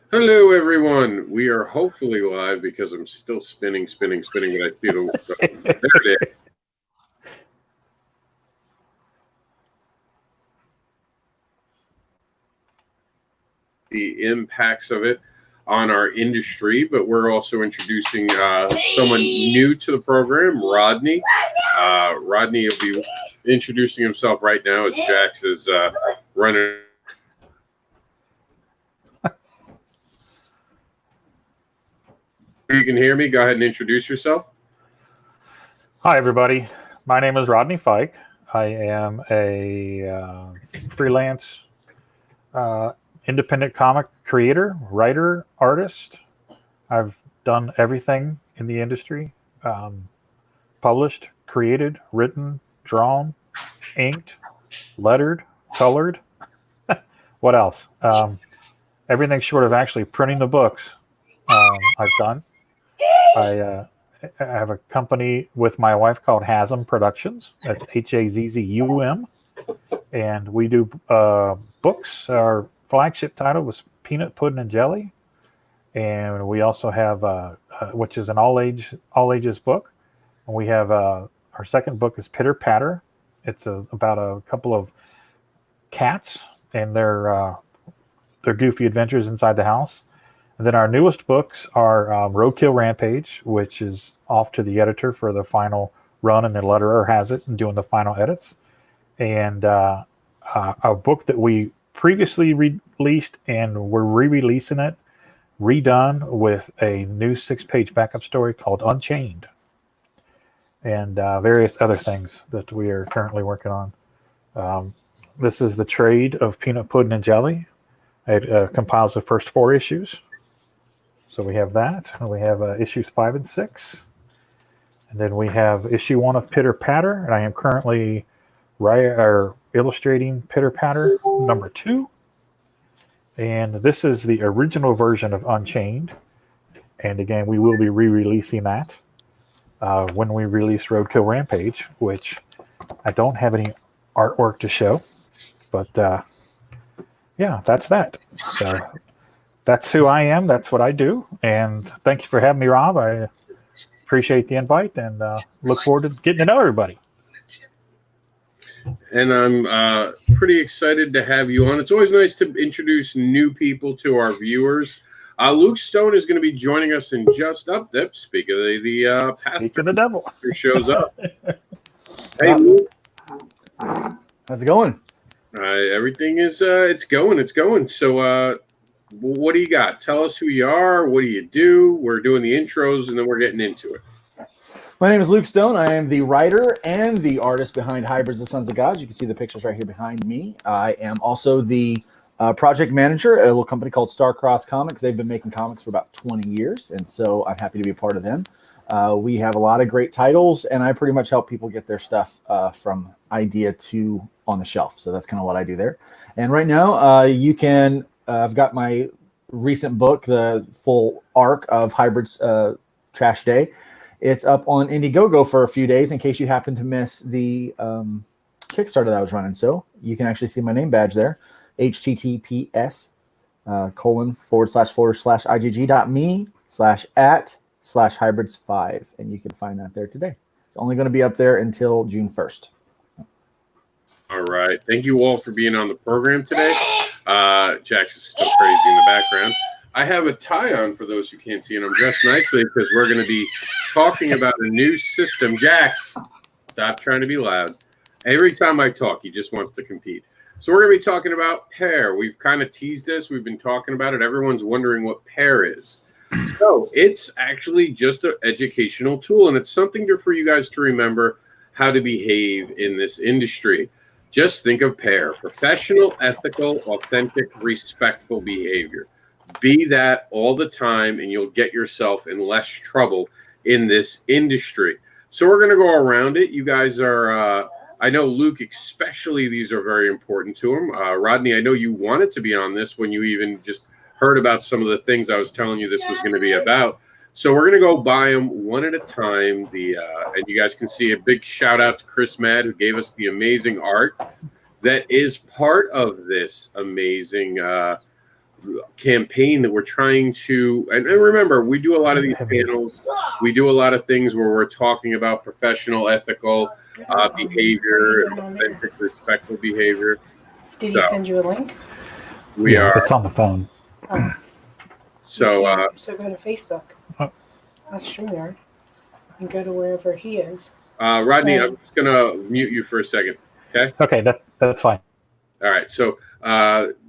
Hello, everyone. We are hopefully live because I'm still spinning, but I see there it is. The impacts of it on our industry, but we're also introducing someone new to the program, Rodney. Rodney will be introducing himself right now as Jax is running. You can hear me. Go ahead and introduce yourself. Hi, everybody. My name is Rodney Fike. I am a freelance independent comic creator, writer, artist. I've done everything in the industry, published, created, written, drawn, inked, lettered, colored. What else? Everything short of actually printing the books I've done. I have a company with my wife called Hazm Productions. That's Hazzum. And we do books. Our flagship title was Peanut Pudding and Jelly. And we also have, which is an all ages book. And we have our second book is P.E.A.R. It's about a couple of cats and their goofy adventures inside the house. And then our newest books are Roadkill Rampage, which is off to the editor for the final run, and the letterer has it and doing the final edits. And a book that we previously released, and we're re-releasing it, redone with a new 6-page backup story called Unchained, and various other things that we are currently working on. This is the trade of Peanut Pudding and Jelly. It compiles the first 4 issues. So we have that, and we have issues 5 and 6. And then we have issue 1 of P.E.A.R, and I am currently illustrating P.E.A.R number 2. And this is the original version of Unchained. And again, we will be re-releasing that when we release Roadkill Rampage, which I don't have any artwork to show. But yeah, that's that. So that's who I am. That's what I do. And thank you for having me, Rob. I appreciate the invite and look forward to getting to know everybody. And I'm pretty excited to have you on. It's always nice to introduce new people to our viewers. Luke Stone is going to be joining us in just up there. Speak of the pastor. Speak of the devil. Who shows up. Hey, Luke. How's it going? Everything is it's going. So what do you got? Tell us who you are. What do you do? We're doing the intros, and then we're getting into it. My name is Luke Stone. I am the writer and the artist behind Hybrids, the Sons of God. You can see the pictures right here behind me. I am also the project manager at a little company called Starcross Comics. They've been making comics for about 20 years, and so I'm happy to be a part of them. We have a lot of great titles, and I pretty much help people get their stuff from idea to on the shelf. So that's kind of what I do there. And right now, you can... I've got my recent book, the full arc of Hybrids Trash Day. It's up on Indiegogo for a few days in case you happen to miss the Kickstarter that I was running. So you can actually see my name badge there, https://igg.me/@/hybrids5. And you can find that there today. It's only going to be up there until June 1st. All right. Thank you all for being on the program today. Jax is still crazy in the background. I have a tie on for those who can't see, and I'm dressed nicely because we're going to be talking about a new system. Jax, stop trying to be loud. Every time I talk, he just wants to compete. So we're going to be talking about P.E.A.R. We've kind of teased this. We've been talking about it. Everyone's wondering what P.E.A.R is. So it's actually just an educational tool, and it's something for you guys to remember how to behave in this industry. Just think of P.E.A.R, professional, ethical, authentic, respectful behavior. Be that all the time, and you'll get yourself in less trouble in this industry. So we're going to go around it. You guys are, I know Luke especially, these are very important to him. Rodney, I know you wanted to be on this when you even just heard about some of the things I was telling you this was going to be about. So we're going to go by them one at a time. And you guys can see a big shout out to Chris Madd, who gave us the amazing art that is part of this amazing campaign that we're trying to, and remember, we do a lot of these panels. We do a lot of things where we're talking about professional, ethical behavior, and authentic, respectful behavior. Did he send you a link? It's on the phone. Oh. So go to Facebook. That's StreamYard. And go to wherever he is. Rodney, I'm just gonna mute you for a second. Okay. Okay, that's fine. All right. So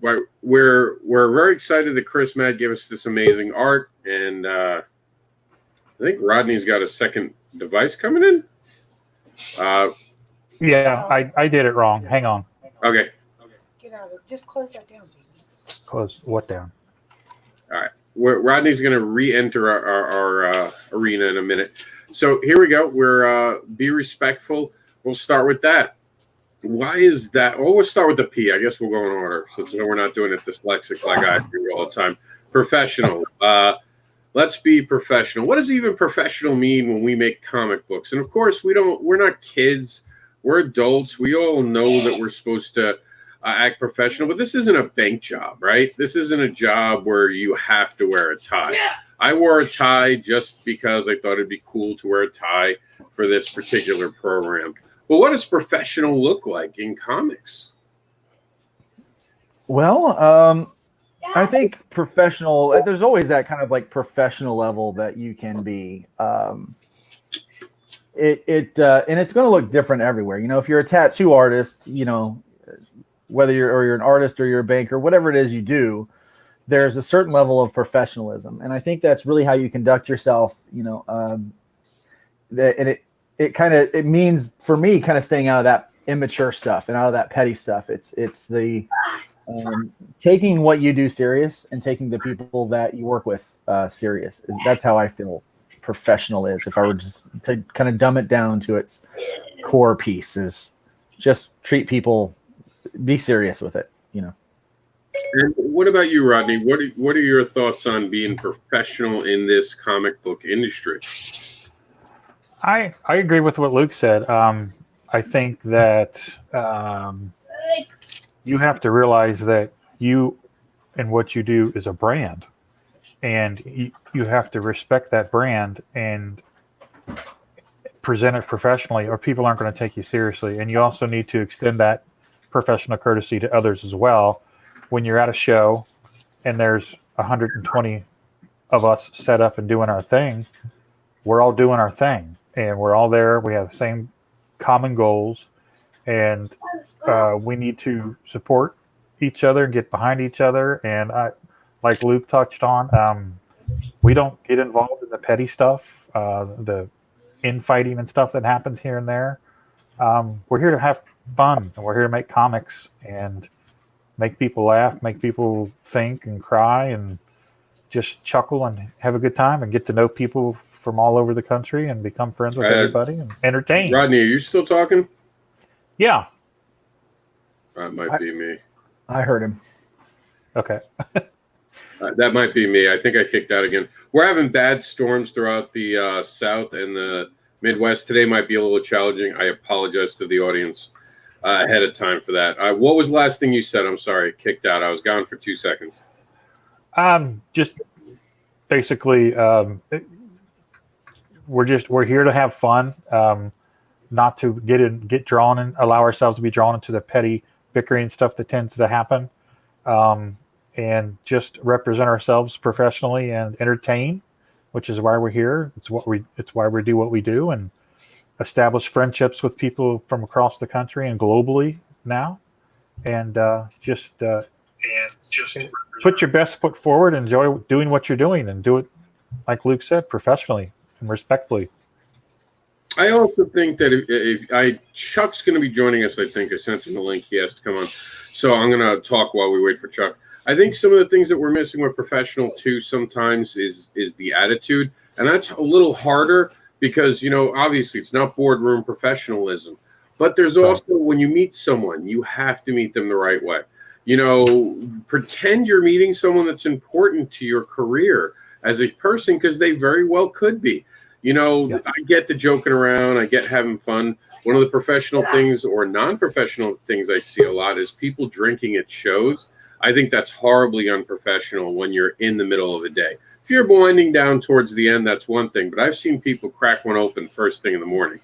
we're very excited that Chris Matt gave us this amazing art, and I think Rodney's got a second device coming in. Yeah, I did it wrong. Hang on. Okay. Get out of it. Just close that down, baby. Close what down? All right. Rodney's going to re-enter our arena in a minute. So here we go. We're be respectful. We'll start with that. Why is that? Well, we'll start with the P. I guess we'll go in order, since we're not doing it dyslexic like I do all the time. Professional. Let's be professional. What does even professional mean when we make comic books? And of course, we're not kids. We're adults. We all know that we're supposed to act professional, but this isn't a bank job, right? This isn't a job where you have to wear a tie. I wore a tie just because I thought it'd be cool to wear a tie for this particular program. But what does professional look like in comics? Well, I think professional, there's always that kind of like professional level that you can be. And it's going to look different everywhere. You know, if you're a tattoo artist, you know, whether you're an artist or you're a banker, whatever it is you do, there's a certain level of professionalism. And I think that's really how you conduct yourself, you know, and it means for me kind of staying out of that immature stuff and out of that petty stuff. It's the taking what you do serious and taking the people that you work with serious. That's how I feel professional is. If I were just to kind of dumb it down to its core piece, is just treat people, be serious with it, you know. And what about you, Rodney? What are your thoughts on being professional in this comic book industry? I agree with what Luke said. I think that you have to realize that you and what you do is a brand, and you have to respect that brand and present it professionally, or people aren't going to take you seriously. And you also need to extend that professional courtesy to others as well. When you're at a show and there's 120 of us set up and doing our thing, we're all doing our thing, and we're all there. We have the same common goals, and we need to support each other and get behind each other. And like Luke touched on, we don't get involved in the petty stuff, the infighting and stuff that happens here and there. We're here to have fun, and we're here to make comics and make people laugh, make people think and cry, and just chuckle and have a good time and get to know people from all over the country and become friends with everybody and entertain. Rodney, are you still talking? Yeah. That might be me. I heard him. Okay. That might be me. I think I kicked out again. We're having bad storms throughout the South and the Midwest. Today might be a little challenging. I apologize to the audience ahead of time for that. What was the last thing you said? I'm sorry. Kicked out. I was gone for 2 seconds. Just basically, we're here to have fun, not to get drawn and allow ourselves to be drawn into the petty bickering stuff that tends to happen, and just represent ourselves professionally and entertain, which is why we're here. It's why we do what we do, and establish friendships with people from across the country and globally now, and just put your best foot forward, enjoy doing what you're doing, and do it, like Luke said, professionally and respectfully. I also think that Chuck's going to be joining us. I think I sent him the link. He has to come on, so I'm going to talk while we wait for Chuck. I think some of the things that we're missing with professional too sometimes is the attitude, and that's a little harder because, you know, obviously it's not boardroom professionalism, but there's also when you meet someone, you have to meet them the right way. You know, pretend you're meeting someone that's important to your career as a person, because they very well could be. You know, I get the joking around, I get having fun. One of the professional things or non-professional things I see a lot is people drinking at shows. I think that's horribly unprofessional when you're in the middle of a day. If you're winding down towards the end, that's one thing. But I've seen people crack one open first thing in the morning.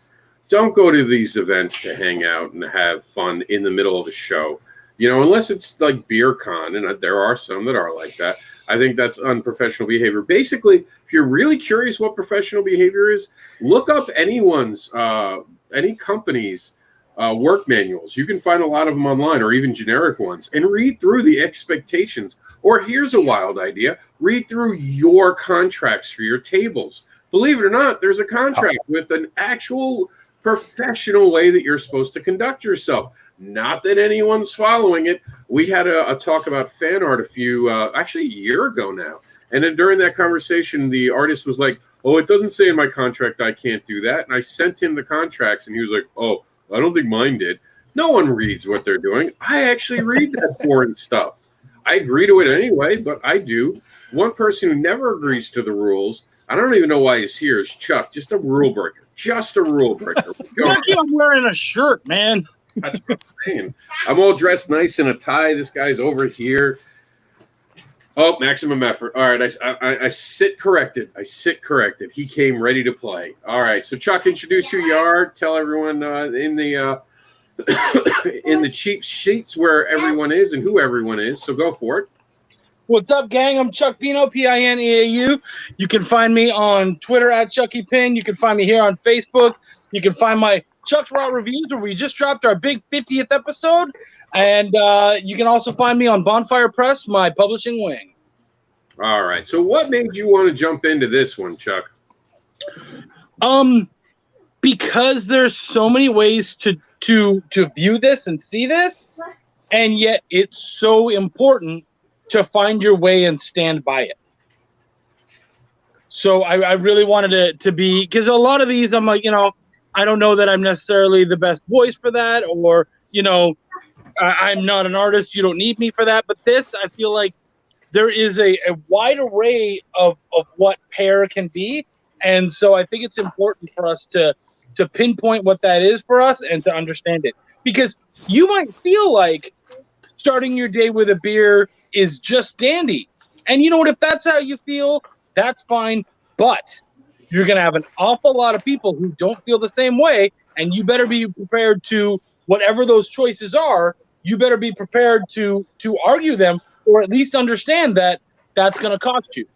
Don't go to these events to hang out and have fun in the middle of a show. Unless it's like Beer Con, and there are some that are like that. I think that's unprofessional behavior. Basically, if you're really curious what professional behavior is, look up any company's work manuals. You can find a lot of them online, or even generic ones, and read through the expectations. Or here's a wild idea: read through your contracts for your tables. Believe it or not, there's a contract with an actual professional way that you're supposed to conduct yourself. Not that anyone's following it. We had a talk about fan art actually a year ago now. And then during that conversation, the artist was like, "Oh, it doesn't say in my contract I can't do that." And I sent him the contracts, and he was like, "Oh, I don't think mine did." No one reads what they're doing. I actually read that foreign stuff. I agree to it anyway, but I do. One person who never agrees to the rules, I don't even know why he's here, is Chuck. Just a rule breaker. Just a rule breaker. Lucky I'm wearing a shirt, man. That's what I'm saying. I'm all dressed nice in a tie. This guy's over here. Oh, maximum effort. All right, I sit corrected. He came ready to play. All right, so Chuck, introduce who you are. Tell everyone in the in the cheap sheets where everyone is and who everyone is. So go for it. What's up, gang? I'm Chuck Pino, P-I-N-E-A-U. You can find me on Twitter at Chucky Pin. You can find me here on Facebook. You can find my Chuck's Raw Reviews, where we just dropped our big 50th episode. And you can also find me on Bonfire Press, my publishing wing. All right. So what made you want to jump into this one, Chuck? Because there's so many ways to view this and see this, and yet it's so important to find your way and stand by it. So I really wanted it to be, because a lot of these I'm like, I don't know that I'm necessarily the best voice for that, or, I'm not an artist. You don't need me for that. But this, I feel like there is a wide array of what P.E.A.R can be. And so I think it's important for us to pinpoint what that is for us and to understand it. Because you might feel like starting your day with a beer is just dandy. And you know what? If that's how you feel, that's fine. But you're going to have an awful lot of people who don't feel the same way. And you better be prepared to, whatever those choices are, you better be prepared to argue them, or at least understand that that's going to cost you.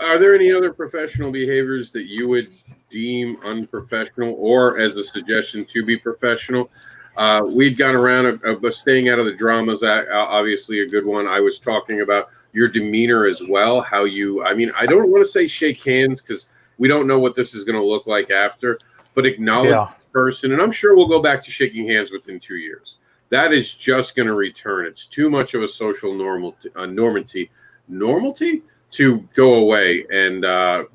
Are there any other professional behaviors that you would deem unprofessional, or as a suggestion to be professional? We'd gone around of staying out of the dramas, obviously a good one. I was talking about your demeanor as well, how you, I don't want to say shake hands because we don't know what this is going to look like after, but acknowledge the person. And I'm sure we'll go back to shaking hands within 2 years. That is just going to return. It's too much of a social normality to go away, and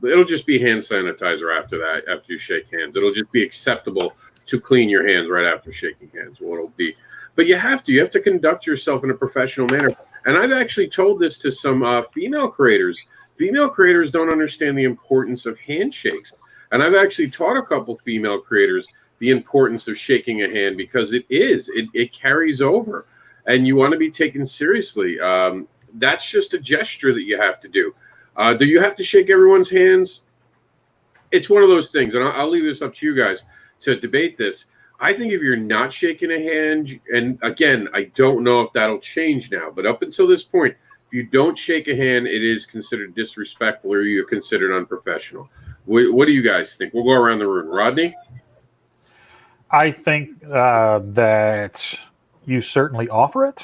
it'll just be hand sanitizer after that. After you shake hands, it'll just be acceptable to clean your hands right after shaking hands. What it'll be, but you have to conduct yourself in a professional manner. And I've actually told this to some female creators. Female creators don't understand the importance of handshakes, and I've actually taught a couple female creators the importance of shaking a hand, because it carries over, and you want to be taken seriously. That's just a gesture that you have to do. Do you have to shake everyone's hands? It's one of those things, and I'll leave this up to you guys to debate this. I think if you're not shaking a hand, and again, I don't know if that'll change now, but up until this point, if you don't shake a hand, it is considered disrespectful, or you're considered unprofessional. What do you guys think? We'll go around the room. Rodney? I think that you certainly offer it.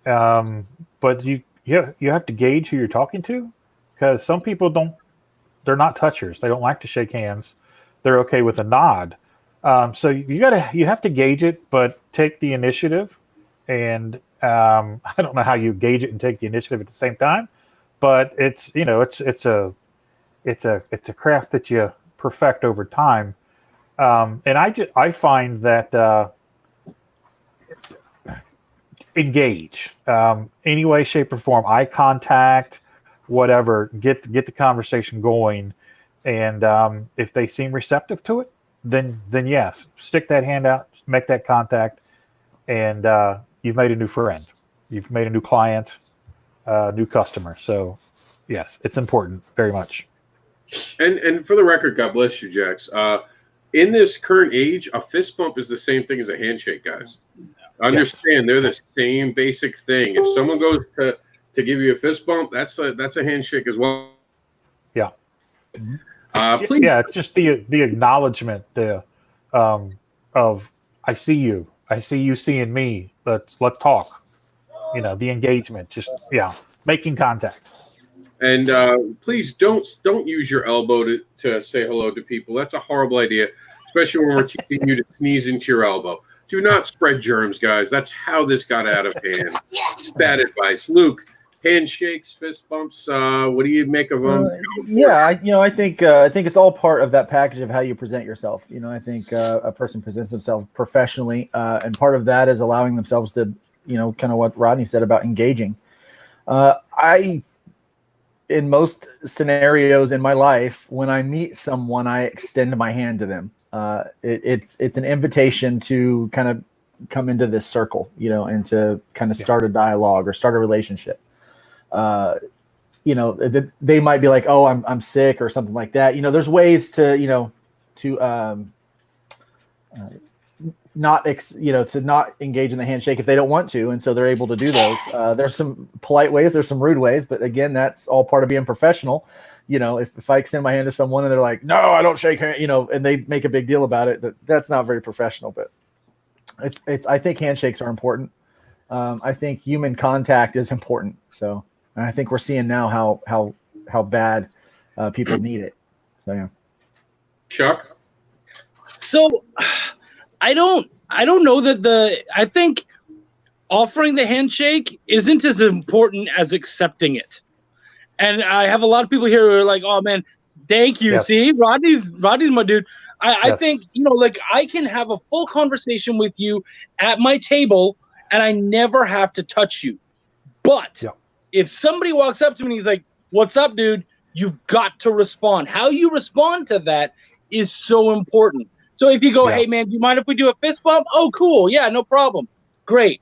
But you have to gauge who you're talking to, because some people they're not touchers. They don't like to shake hands. They're okay with a nod. So you have to gauge it, but take the initiative. And I don't know how you gauge it and take the initiative at the same time, but it's a craft that you perfect over time. And I find that engage any way, shape, or form, eye contact, whatever, get the conversation going. And if they seem receptive to it, then yes, stick that hand out, make that contact, and you've made a new friend, you've made a new client, new customer. So, yes, it's important, very much. And for the record, God bless you, Jax. In this current age, a fist bump is the same thing as a handshake, guys. Understand, they're the same basic thing. If someone goes to give you a fist bump, that's a handshake as well. Yeah. Please. Yeah, it's just the acknowledgement of I see you seeing me. Let's talk. The engagement, just making contact. And please don't use your elbow to say hello to people. That's a horrible idea, especially when we're teaching you to sneeze into your elbow. Do not spread germs, guys. That's how this got out of hand. It's bad advice. Luke, handshakes, fist bumps. What do you make of them? I think it's all part of that package of how you present yourself. I think a person presents themselves professionally, and part of that is allowing themselves to, kind of what Rodney said about engaging. In most scenarios in my life, when I meet someone, I extend my hand to them. It's an invitation to kind of come into this circle, and to kind of start a dialogue or start a relationship. They might be like, "Oh, I'm sick" or something like that. There's ways to not engage in the handshake if they don't want to, and so they're able to do those. There's some polite ways, there's some rude ways, but again, that's all part of being professional. If I extend my hand to someone and they're like, "No, I don't shake hands," and they make a big deal about it, that's not very professional. But it's I think handshakes are important. I think human contact is important. So, and I think we're seeing now how bad people need it. So yeah. Chuck. So I don't know that I think offering the handshake isn't as important as accepting it. And I have a lot of people here who are like, "Oh man, thank you, Steve. Rodney's my dude." I think, I can have a full conversation with you at my table and I never have to touch you. But if somebody walks up to me and he's like, "What's up, dude?" You've got to respond. How you respond to that is so important. So if you go, "Hey man, do you mind if we do a fist bump?" "Oh, cool. Yeah, no problem." Great.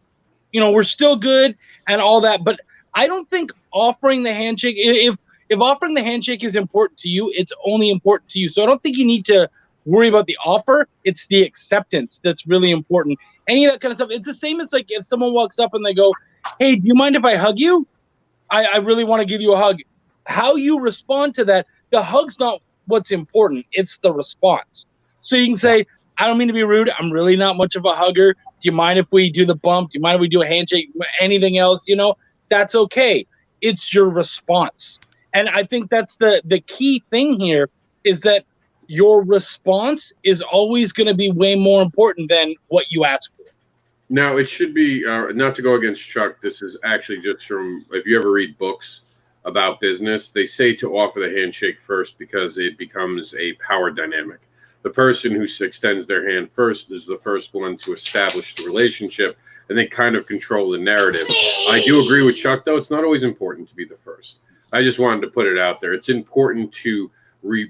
We're still good and all that. But I don't think offering the handshake, if offering the handshake is important to you, it's only important to you. So I don't think you need to worry about the offer. It's the acceptance that's really important. Any of that kind of stuff. It's the same as like if someone walks up and they go, "Hey, do you mind if I hug you? I really want to give you a hug." How you respond to that, the hug's not what's important. It's the response. So you can say, "I don't mean to be rude. I'm really not much of a hugger. Do you mind if we do the bump? Do you mind if we do a handshake? Anything else? That's okay." It's your response. And I think that's the key thing here is that your response is always going to be way more important than what you ask for. Now, it should be, not to go against Chuck, this is actually just from, if you ever read books about business, they say to offer the handshake first because it becomes a power dynamic. The person who extends their hand first is the first one to establish the relationship, and they kind of control the narrative. I do agree with Chuck, though. It's not always important to be the first. I just wanted to put it out there. It's important to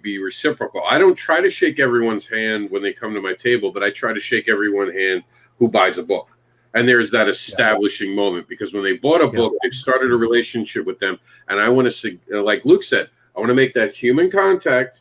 be reciprocal. I don't try to shake everyone's hand when they come to my table, but I try to shake everyone's hand who buys a book. And there's that establishing moment, because when they bought a book, they've started a relationship with them. And I want to, like Luke said, I want to make that human contact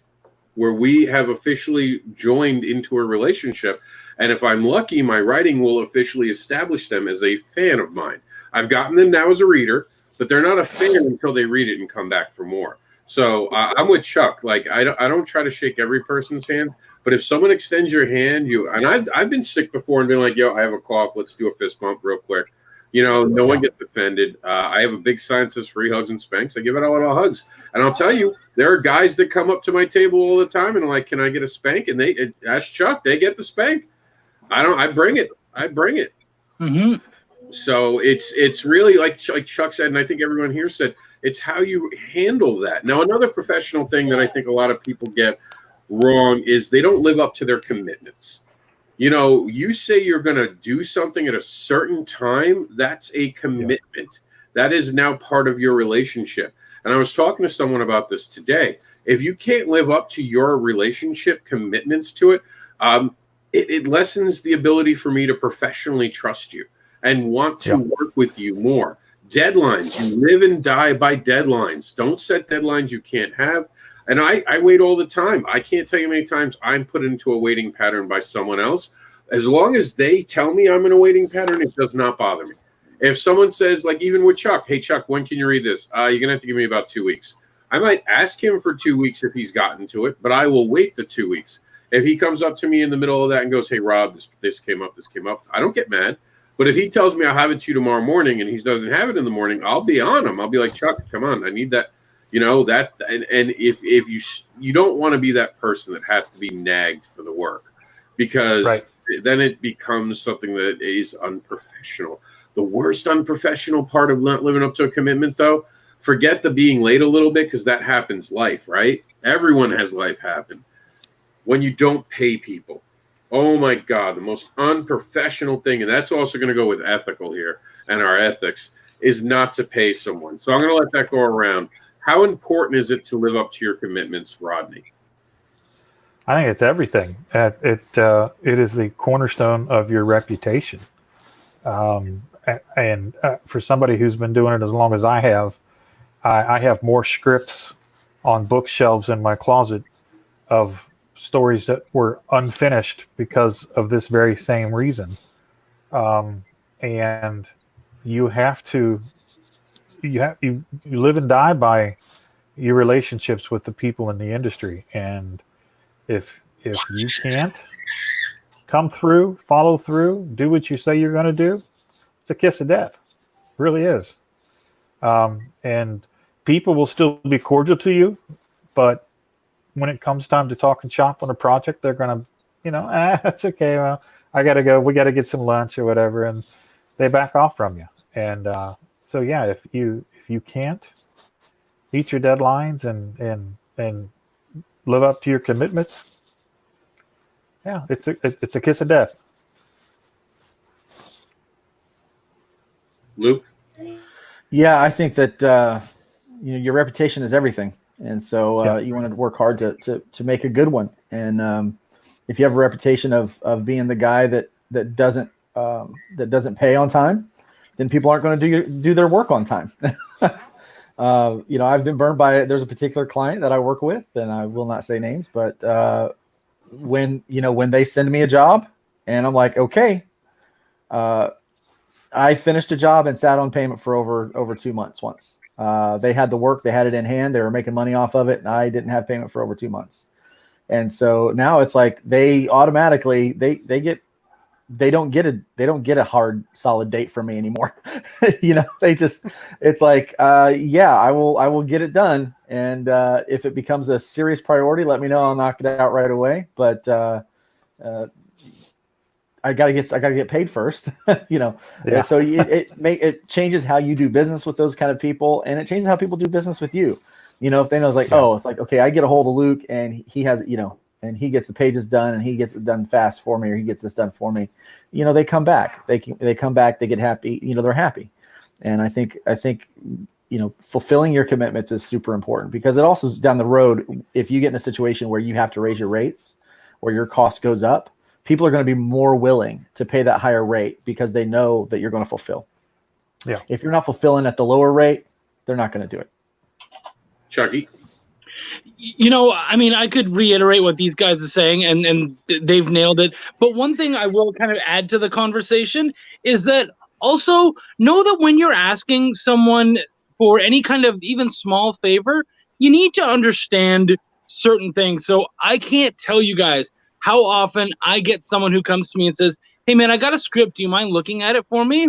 where we have officially joined into a relationship. And if I'm lucky, my writing will officially establish them as a fan of mine. I've gotten them now as a reader, but they're not a fan until they read it and come back for more. So I'm with Chuck. Like I don't try to shake every person's hand, but if someone extends your hand, I've been sick before and been like, "Yo, I have a cough. Let's do a fist bump real quick." No one gets offended. I have a big sign that says "free hugs and spanks." I give it a lot of hugs, and I'll tell you, there are guys that come up to my table all the time and are like, "Can I get a spank?" And they ask Chuck, they get the spank. I bring it. Mm-hmm. So it's really like Chuck said, and I think everyone here said, it's how you handle that. Now, another professional thing that I think a lot of people get wrong is they don't live up to their commitments. You say you're going to do something at a certain time. That's a commitment. That is now part of your relationship. And I was talking to someone about this today. If you can't live up to your relationship commitments to it, it lessens the ability for me to professionally trust you. and want to Yeah. work with you more. Deadlines. You live and die by deadlines. Don't set deadlines you can't have. And I wait all the time. I can't tell you how many times I'm put into a waiting pattern by someone else. As long as they tell me I'm in a waiting pattern, it does not bother me. If someone says, like even with Chuck, hey, Chuck, when can you read this? You're going to have to give me about 2 weeks. I might ask him for 2 weeks if he's gotten to it, but I will wait the 2 weeks. If he comes up to me in the middle of that and goes, hey, Rob, this came up, I don't get mad. But if he tells me I'll have it to you tomorrow morning and he doesn't have it in the morning, I'll be on him. I'll be like, Chuck, come on, I need that. You know, that, and if you don't want to be that person that has to be nagged for the work, because then it becomes something that is unprofessional. The worst unprofessional part of not living up to a commitment, though, forget the being late a little bit, because that happens life, right? Everyone has life happen. When you don't pay people, oh my God, the most unprofessional thing, and that's also going to go with ethical here and our ethics, is not to pay someone. So I'm going to let that go around. How important is it to live up to your commitments, Rodney? I think it's everything. It is the cornerstone of your reputation. And for somebody who's been doing it as long as I have more scripts on bookshelves in my closet of stories that were unfinished because of this very same reason. And you live and die by your relationships with the people in the industry. And if you can't come through, follow through, do what you say you're going to do, it's a kiss of death. It really is. And people will still be cordial to you, but when it comes time to talk and shop on a project, they're going to, that's okay. Well, I got to go. We got to get some lunch or whatever. And they back off from you. And so, yeah, if you can't meet your deadlines and live up to your commitments, yeah, it's a kiss of death. Luke? Yeah, I think that your reputation is everything, and so you want to work hard to make a good one. And if you have a reputation of being the guy that doesn't pay on time, then people aren't going to do their work on time. I've been burned by it. There's a particular client that I work with, and I will not say names, but when they send me a job, and I'm like, okay. I finished a job and sat on payment for over 2 months once. They had the work, they had it in hand, they were making money off of it, and I didn't have payment for over 2 months. And so now it's like they automatically they don't get a hard solid date from me anymore. It's like I will get it done, and if it becomes a serious priority, let me know. I'll knock it out right away. But I gotta get paid first, Yeah. So it changes how you do business with those kind of people, and it changes how people do business with you. If they know it's like, okay, I get a hold of Luke and he has, and he gets the pages done and he gets it done fast for me, or he gets this done for me. They come back. They come back. They get happy. They're happy. And I think fulfilling your commitments is super important, because it also is down the road. If you get in a situation where you have to raise your rates or your cost goes up, people are going to be more willing to pay that higher rate because they know that you're going to fulfill. Yeah. If you're not fulfilling at the lower rate, they're not going to do it. Chucky? I could reiterate what these guys are saying, and they've nailed it. But one thing I will kind of add to the conversation is that also know that when you're asking someone for any kind of even small favor, you need to understand certain things. So I can't tell you guys how often I get someone who comes to me and says, hey, man, I got a script. Do you mind looking at it for me?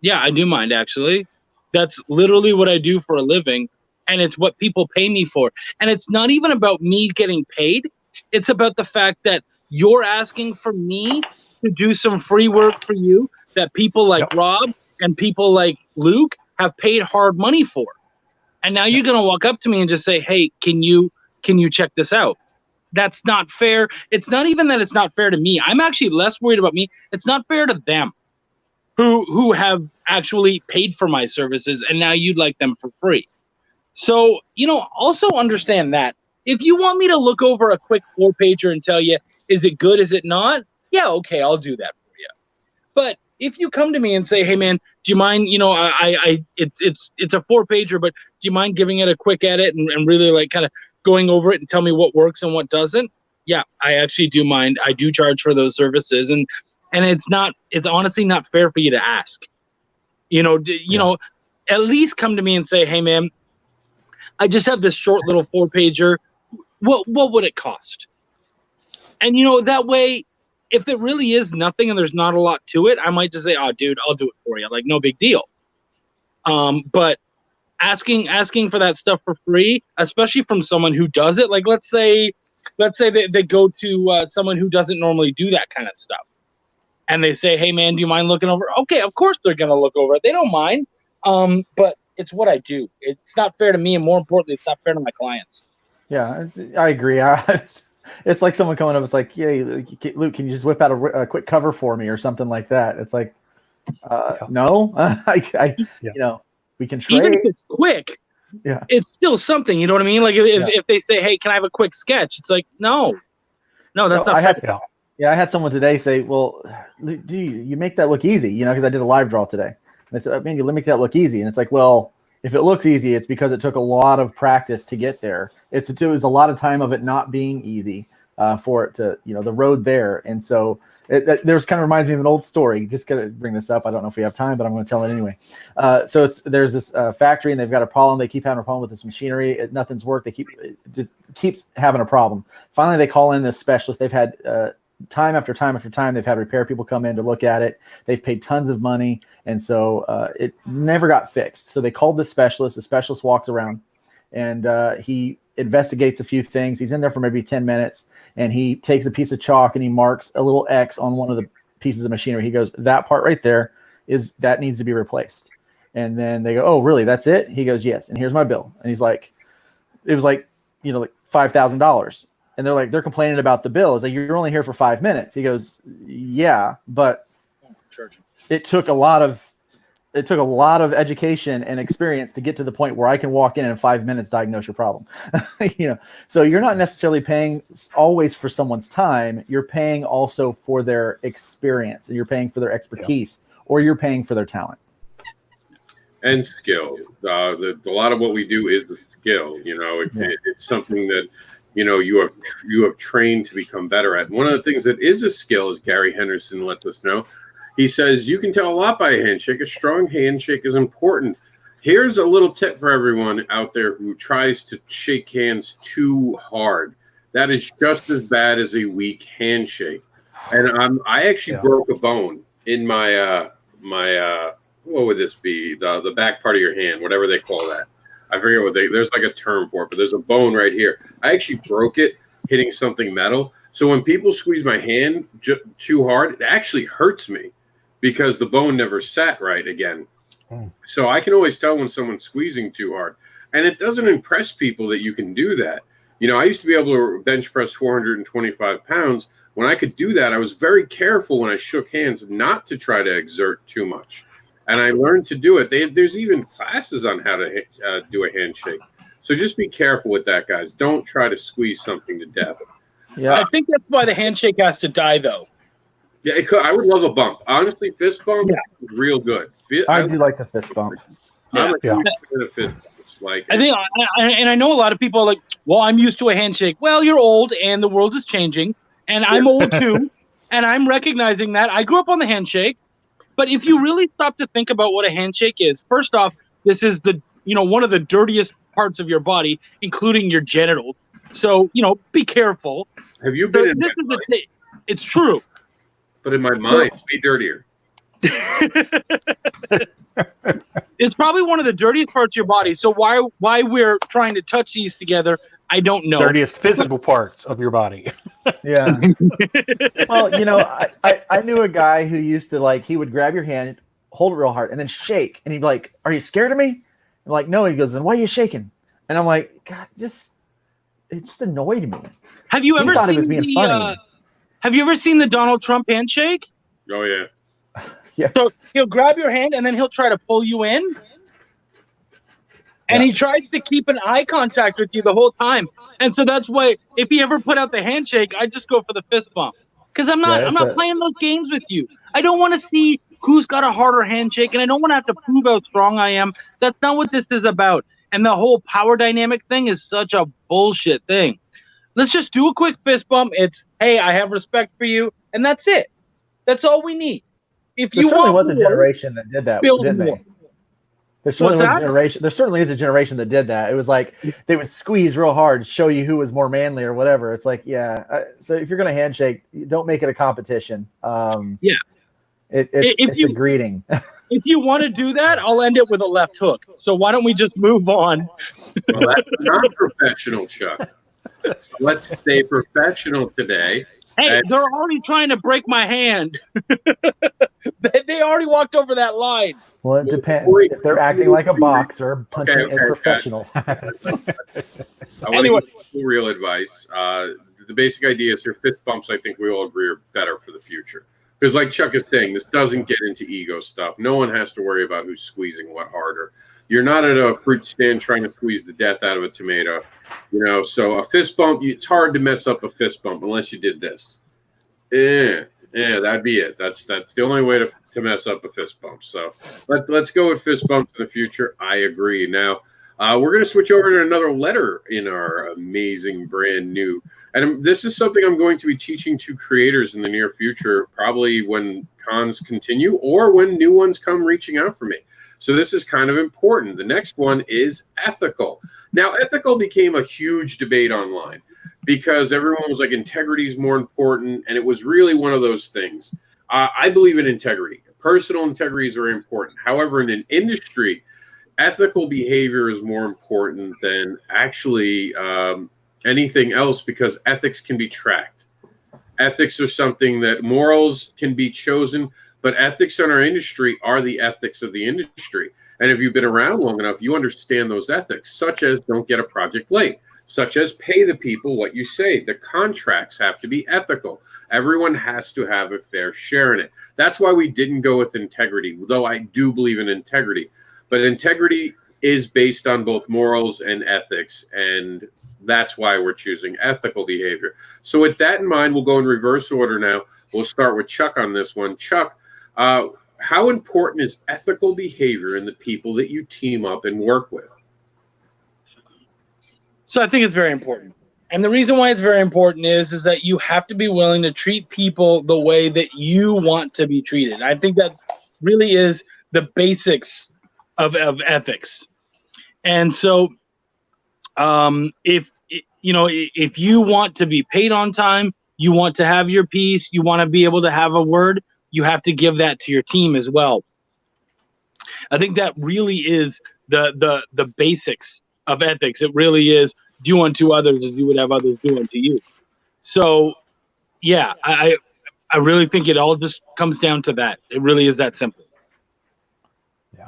Yeah, I do mind, actually. That's literally what I do for a living, and it's what people pay me for. And it's not even about me getting paid. It's about the fact that you're asking for me to do some free work for you that people like Rob and people like Luke have paid hard money for. And now you're going to walk up to me and just say, hey, can you check this out? That's not fair. It's not even that it's not fair to me. I'm actually less worried about me. It's not fair to them who have actually paid for my services, and now you'd like them for free. So, also understand that. If you want me to look over a quick 4-pager and tell you, is it good, is it not? Yeah, okay, I'll do that for you. But if you come to me and say, hey man, do you mind, it's a 4-pager, but do you mind giving it a quick edit and really like kind of going over it and tell me what works and what doesn't? Yeah, I actually do mind. I do charge for those services, and it's honestly not fair for you to ask. At least come to me and say, hey man, I just have this short little 4-pager. What would it cost? And that way, if it really is nothing and there's not a lot to it, I might just say, oh dude, I'll do it for you. Like, no big deal. But asking for that stuff for free, especially from someone who does it, like let's say they go to someone who doesn't normally do that kind of stuff, and they say, hey man, do you mind looking over? Okay, of course they're gonna look over it. They don't mind. But it's what I do. It's not fair to me, and more importantly, it's not fair to my clients. Yeah, I agree. It's like someone coming up, it's like, yeah, Luke, can you just whip out a quick cover for me or something like that? It's like, no, we can trade. Even if it's quick, it's still something. You know what I mean? Like if they say, hey, can I have a quick sketch? It's like, no, that's not fair. I had someone today say, well, do you make that look easy? Because I did a live draw today. And I said, man, you make that look easy. And it's like, well, if it looks easy, it's because it took a lot of practice to get there. It was a lot of time of it not being easy for it to, the road there. And so there's kind of reminds me of an old story. Just going to bring this up. I don't know if we have time, but I'm going to tell it anyway. So there's this factory and they've got a problem. They keep having a problem with this machinery. Nothing's worked. It just keeps having a problem. Finally, they call in this specialist. They've had time after time after time, they've had repair people come in to look at it. They've paid tons of money. And so it never got fixed. So they called this specialist. The specialist walks around and he investigates a few things. He's in there for maybe 10 minutes and he takes a piece of chalk and he marks a little X on one of the pieces of machinery. He goes, that part right there that needs to be replaced. And then they go, oh, really? That's it? He goes, yes. And here's my bill. And he's like, it was like, like $5,000. And they're complaining about the bill. It's like, you're only here for 5 minutes. He goes, yeah, but it took a lot of education and experience to get to the point where I can walk in 5 minutes, diagnose your problem. So you're not necessarily paying always for someone's time. You're paying also for their experience, and you're paying for their expertise, or you're paying for their talent and skill. A lot of what we do is the skill. It's something that you have trained to become better at. And one of the things that is a skill, as Gary Henderson lets us know, he says, you can tell a lot by a handshake. A strong handshake is important. Here's a little tip for everyone out there who tries to shake hands too hard. That is just as bad as a weak handshake. And I actually broke a bone in my what would this be? The back part of your hand, whatever they call that. I forget there's like a term for it, but there's a bone right here. I actually broke it hitting something metal. So when people squeeze my hand too hard, it actually hurts me because the bone never sat right again. So I can always tell when someone's squeezing too hard. And it doesn't impress people that you can do that. I used to be able to bench press 425 pounds. When I could do that, I was very careful when I shook hands not to try to exert too much. And I learned to do it. There's even classes on how to do a handshake. So just be careful with that, guys. Don't try to squeeze something to death. Yeah, I think that's why the handshake has to die, though. Yeah, I would love a bump. Honestly, fist bump is real good. I do like the fist bump. I'm a huge fan of fist bumps. I think, and I know a lot of people are like, well, I'm used to a handshake. Well, you're old, and the world is changing, and I'm old too, and I'm recognizing that. I grew up on the handshake. But if you really stop to think about what a handshake is, first off, this is one of the dirtiest parts of your body, including your genitals. So, be careful. Have you been in It's true. But in my mind, be dirtier. It's probably one of the dirtiest parts of your body. So why we're trying to touch these together, I don't know. Dirtiest physical parts of your body. Yeah. Well, I knew a guy who used to he would grab your hand, hold it real hard, and then shake. And he'd be like, "Are you scared of me?" I'm like, "No." He goes, "Then why are you shaking?" And I'm like, "God, it just annoyed me." Have you ever thought seen he was being funny. Have you ever seen the Donald Trump handshake? Oh yeah. Yeah. So he'll grab your hand and then he'll try to pull you in. And he tries to keep an eye contact with you the whole time. And so that's why if he ever put out the handshake, I just go for the fist bump. Because I'm not playing those games with you. I don't want to see who's got a harder handshake, and I don't want to have to prove how strong I am. That's not what this is about. And the whole power dynamic thing is such a bullshit thing. Let's just do a quick fist bump. It's, hey, I have respect for you, and that's it. That's all we need. If There you certainly want was a more, generation that did that, build didn't more. they? There certainly What's was a that? generation. There certainly is a generation that did that. It was like they would squeeze real hard, show you who was more manly or whatever. It's like, yeah. So if you're going to handshake, don't make it a competition. Yeah. It's a greeting. If you want to do that, I'll end it with a left hook. So why don't we just move on? Well, that's not professional, Chuck. So let's stay professional today. Hey, they're already trying to break my hand. They already walked over that line. Well, it depends. If they're acting like a boxer, punching is professional. I want Anyway. to give you real advice. The basic idea is your fist bumps, I think we all agree, are better for the future. Because like Chuck is saying, this doesn't get into ego stuff. No one has to worry about who's squeezing what harder. You're not at a fruit stand trying to squeeze the death out of a tomato. So a fist bump, it's hard to mess up a fist bump unless you did this. Yeah, that'd be it. That's the only way to mess up a fist bump. So let's go with fist bumps in the future. I agree. Now, we're going to switch over to another letter in our amazing brand new. And this is something I'm going to be teaching to creators in the near future, probably when cons continue or when new ones come reaching out for me. So this is kind of important. The next one is ethical. Now, ethical became a huge debate online because everyone was like, integrity is more important. And it was really one of those things. I believe in integrity. Personal integrity is very important. However, in an industry, ethical behavior is more important than actually anything else because ethics can be tracked. Ethics are something that morals can be chosen, but ethics in our industry are the ethics of the industry. And if you've been around long enough, you understand those ethics, such as don't get a project late, such as pay the people what you say. The contracts have to be ethical. Everyone has to have a fair share in it. That's why we didn't go with integrity, though I do believe in integrity. But integrity is based on both morals and ethics, and that's why we're choosing ethical behavior. So with that in mind, we'll go in reverse order now. We'll start with Chuck on this one. Chuck, how important is ethical behavior in the people that you team up and work with? So I think it's very important. And the reason why it's very important is that you have to be willing to treat people the way that you want to be treated. I think that really is the basics of ethics. And so if you want to be paid on time, you want to have your piece, you want to be able to have a word, you have to give that to your team as well. I think that really is the basics of ethics. It really is do unto others as you would have others do unto you. So yeah, I really think it all just comes down to that. It really is that simple. Yeah.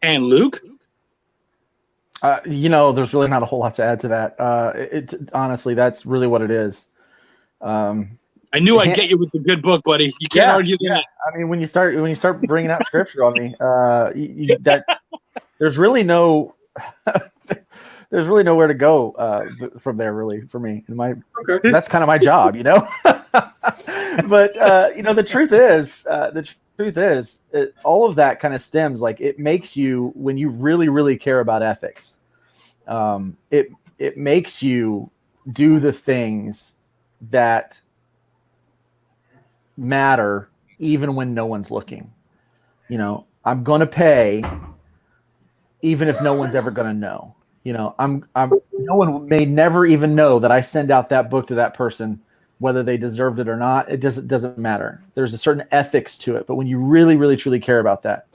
And Luke? There's really not a whole lot to add to that. Honestly, that's really what it is. I knew I'd get you with the good book, buddy. You can't argue that. I mean, when you start bringing out scripture on me, there's really nowhere to go from there, really, for me. That's kind of my job, But the truth is, all of that kind of stems, like, it makes you, when you really, really care about ethics, it makes you do the things that matter even when no one's looking. I'm going to pay even if no one's ever going to know. No one may never even know that I send out that book to that person, whether they deserved it or not. It doesn't matter. There's a certain ethics to it. But when you really, really, truly care about that,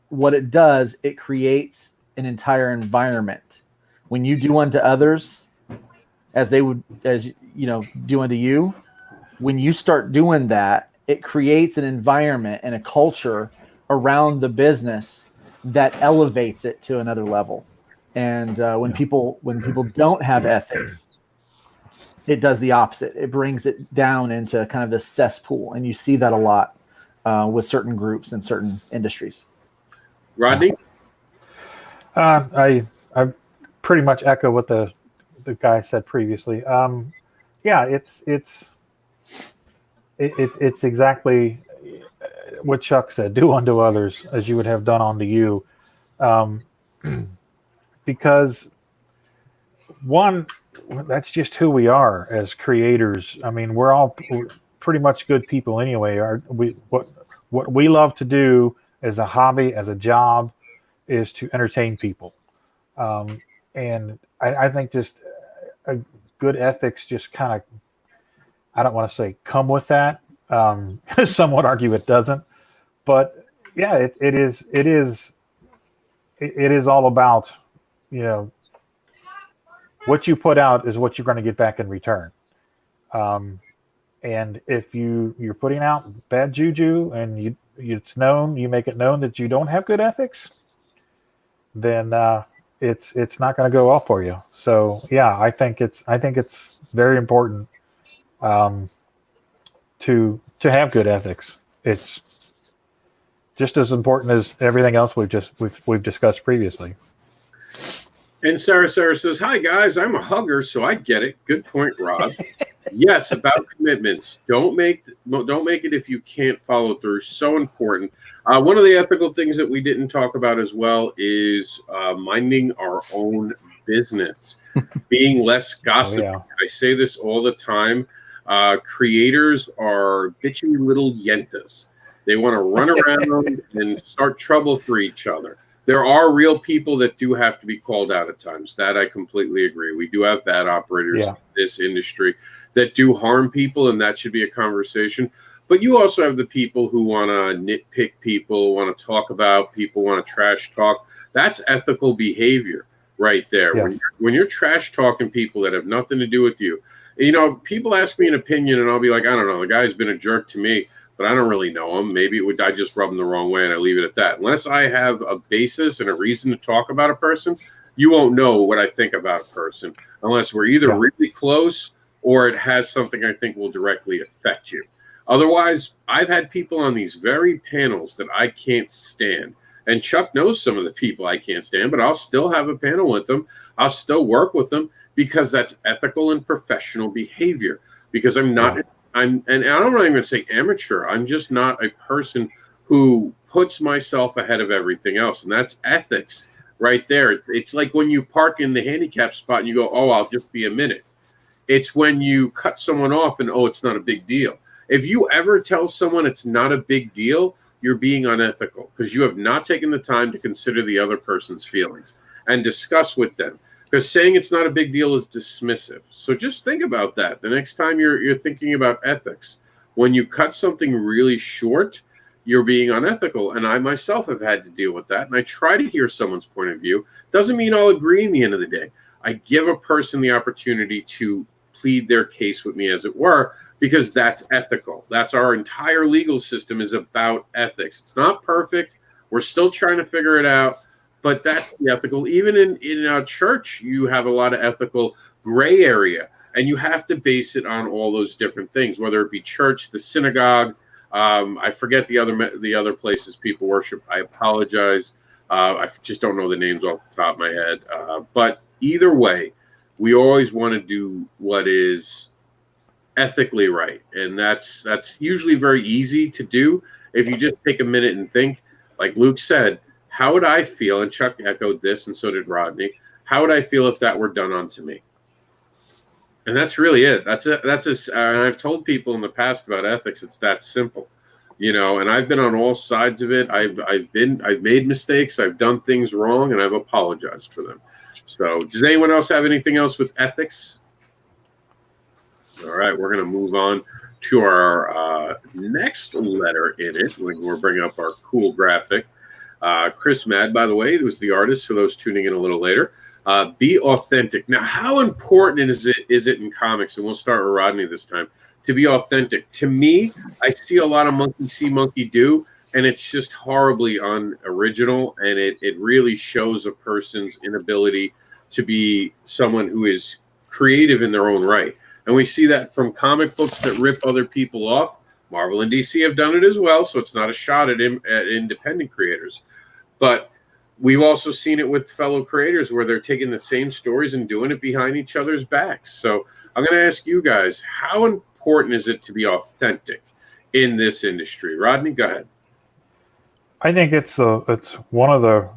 what it does, it creates an entire environment. When you do unto others as do unto you, when you start doing that, it creates an environment and a culture around the business that elevates it to another level. And when people don't have ethics, it does the opposite. It brings it down into kind of this cesspool, and you see that a lot with certain groups and certain industries. Rodney? I pretty much echo what the guy said previously. It's exactly, what Chuck said, do unto others as you would have done unto you. Um, because one, that's just who we are as creators. I mean, we're pretty much good people anyway. What we love to do as a hobby, as a job, is to entertain people. And I think just a good ethics just kind of, I don't want to say come with that. Some would argue it doesn't, but yeah, it is all about, you know, what you put out is what you're going to get back in return. And if you're putting out bad juju and you make it known that you don't have good ethics, then it's not going to go well for you. So yeah, I think it's very important to have good ethics. It's just as important as everything else we've discussed previously. And Sarah says, "Hi guys, I'm a hugger, so I get it. Good point, Rob. Yes, about commitments. Don't make it if you can't follow through. So important. One of the ethical things that we didn't talk about as well is minding our own business, being less gossipy. Oh, yeah. I say this all the time. Creators are bitchy little yentas. They want to run around and start trouble for each other. There are real people that do have to be called out at times. That I completely agree. We do have bad operators in this industry that do harm people, and that should be a conversation. But you also have the people who want to nitpick people, want to talk about people, want to trash talk. That's ethical behavior right there. Yes. When you're trash talking people that have nothing to do with you. You know, people ask me an opinion, and I'll be like, I don't know. The guy's been a jerk to me, but I don't really know him. Maybe I just rub him the wrong way, and I leave it at that. Unless I have a basis and a reason to talk about a person, you won't know what I think about a person unless we're either really close or it has something I think will directly affect you. Otherwise, I've had people on these very panels that I can't stand. And Chuck knows some of the people I can't stand, but I'll still have a panel with them. I'll still work with them because that's ethical and professional behavior. Because and I don't even say amateur. I'm just not a person who puts myself ahead of everything else. And that's ethics right there. It's like when you park in the handicap spot and you go, oh, I'll just be a minute. It's when you cut someone off and, oh, it's not a big deal. If you ever tell someone it's not a big deal, you're being unethical because you have not taken the time to consider the other person's feelings and discuss with them. Because saying it's not a big deal is dismissive. So just think about that the next time you're thinking about ethics. When you cut something really short, you're being unethical. And I myself have had to deal with that. And I try to hear someone's point of view. Doesn't mean I'll agree in the end of the day. I give a person the opportunity to plead their case with me, as it were, because that's ethical. That's our entire legal system is about ethics. It's not perfect. We're still trying to figure it out. But that's the ethical. Even in a church, you have a lot of ethical gray area, and you have to base it on all those different things, whether it be church, the synagogue. I forget the other places people worship. I apologize. I just don't know the names off the top of my head. But either way, we always want to do what is ethically right, and that's usually very easy to do if you just take a minute and think. Like Luke said, how would I feel? And Chuck echoed this, and so did Rodney. How would I feel if that were done onto me? And that's really it. And I've told people in the past about ethics. It's that simple, you know. And I've been on all sides of it. I've made mistakes. I've done things wrong, and I've apologized for them. So, does anyone else have anything else with ethics? All right, we're going to move on to our next letter in it. We're bringing up our cool graphic. Chris Mad, by the way, was the artist for those tuning in a little later. Be authentic. Now, how important is it in comics? And we'll start with Rodney this time. To be authentic. To me, I see a lot of monkey see, monkey do, and it's just horribly unoriginal, and it really shows a person's inability to be someone who is creative in their own right. And we see that from comic books that rip other people off. Marvel and DC have done it as well, so it's not a shot at independent creators. But we've also seen it with fellow creators where they're taking the same stories and doing it behind each other's backs. So I'm going to ask you guys, how important is it to be authentic in this industry? Rodney, go ahead. I think it's one of the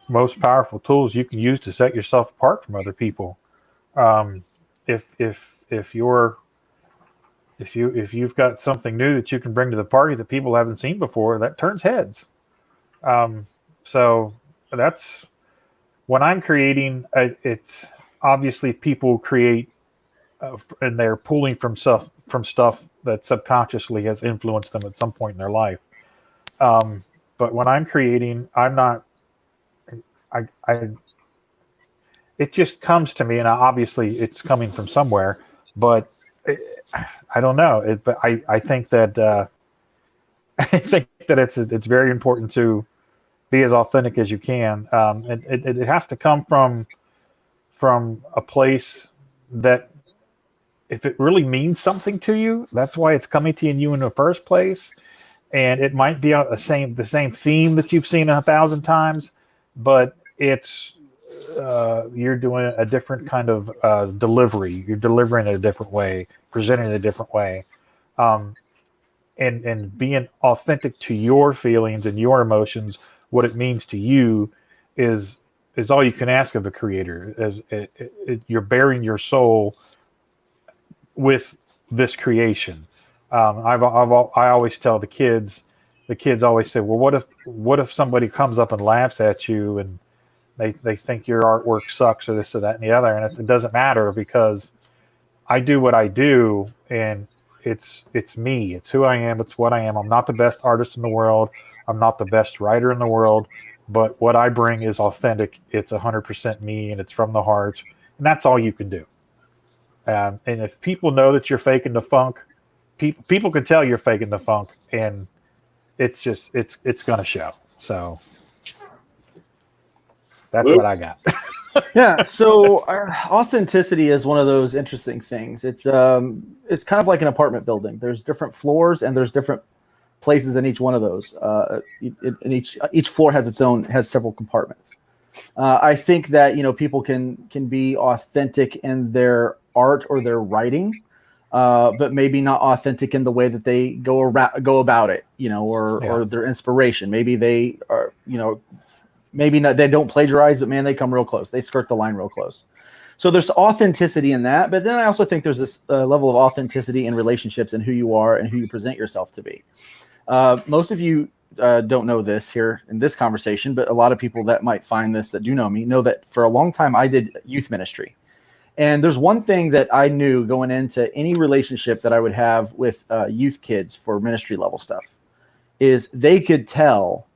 most powerful tools you can use to set yourself apart from other people. Um, if you're if you've got something new that you can bring to the party that people haven't seen before, that turns heads. Um, so that's when I'm creating. It's obviously people create, and they're pulling from stuff that subconsciously has influenced them at some point in their life. But when I'm creating, I'm not. I it just comes to me, and obviously it's coming from somewhere. But it, I don't know. But I think that I think that it's very important to be as authentic as you can, and it has to come from a place that if it really means something to you, that's why it's coming to you in the first place. And it might be the same theme that you've seen 1,000 times, but it's you're doing a different kind of delivery. You're delivering it a different way, presenting it a different way, um, and being authentic to your feelings and your emotions, what it means to you, is all you can ask of a creator. You're bearing your soul with this creation. I always tell the kids always say, well, what if somebody comes up and laughs at you and they think your artwork sucks or this or that and the other, and it doesn't matter because I do what I do, and it's me. It's who I am. It's what I am. I'm not the best artist in the world. I'm not the best writer in the world, but what I bring is authentic. It's 100% me, and it's from the heart, and that's all you can do. And if people know that you're faking the funk, people can tell you're faking the funk, and it's going to show. So that's Luke? what I got. Yeah, so authenticity is one of those interesting things. It's kind of like an apartment building. There's different floors and there's different places in each one of those. And each floor has several compartments. I think that people can be authentic in their art or their writing, but maybe not authentic in the way that they go about it, or their inspiration. Maybe they are, maybe not, they don't plagiarize, but man, they come real close. They skirt the line real close. So there's authenticity in that. But then I also think there's this level of authenticity in relationships and who you are and who you present yourself to be. Most of you don't know this here in this conversation, but a lot of people that might find this that do know me know that for a long time I did youth ministry. And there's one thing that I knew going into any relationship that I would have with youth kids for ministry level stuff is they could tell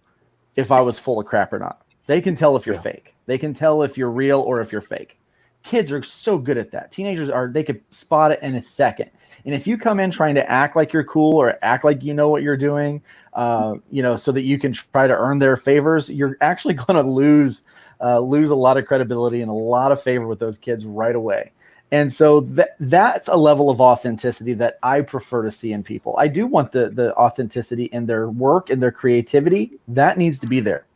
if I was full of crap or not. They can tell if you're fake. They can tell if you're real or if you're fake. Kids are so good at that. Teenagers they could spot it in a second. And if you come in trying to act like you're cool or act like you know what you're doing, so that you can try to earn their favors, you're actually going to lose a lot of credibility and a lot of favor with those kids right away. And so that's a level of authenticity that I prefer to see in people. I do want the authenticity in their work and their creativity. That needs to be there.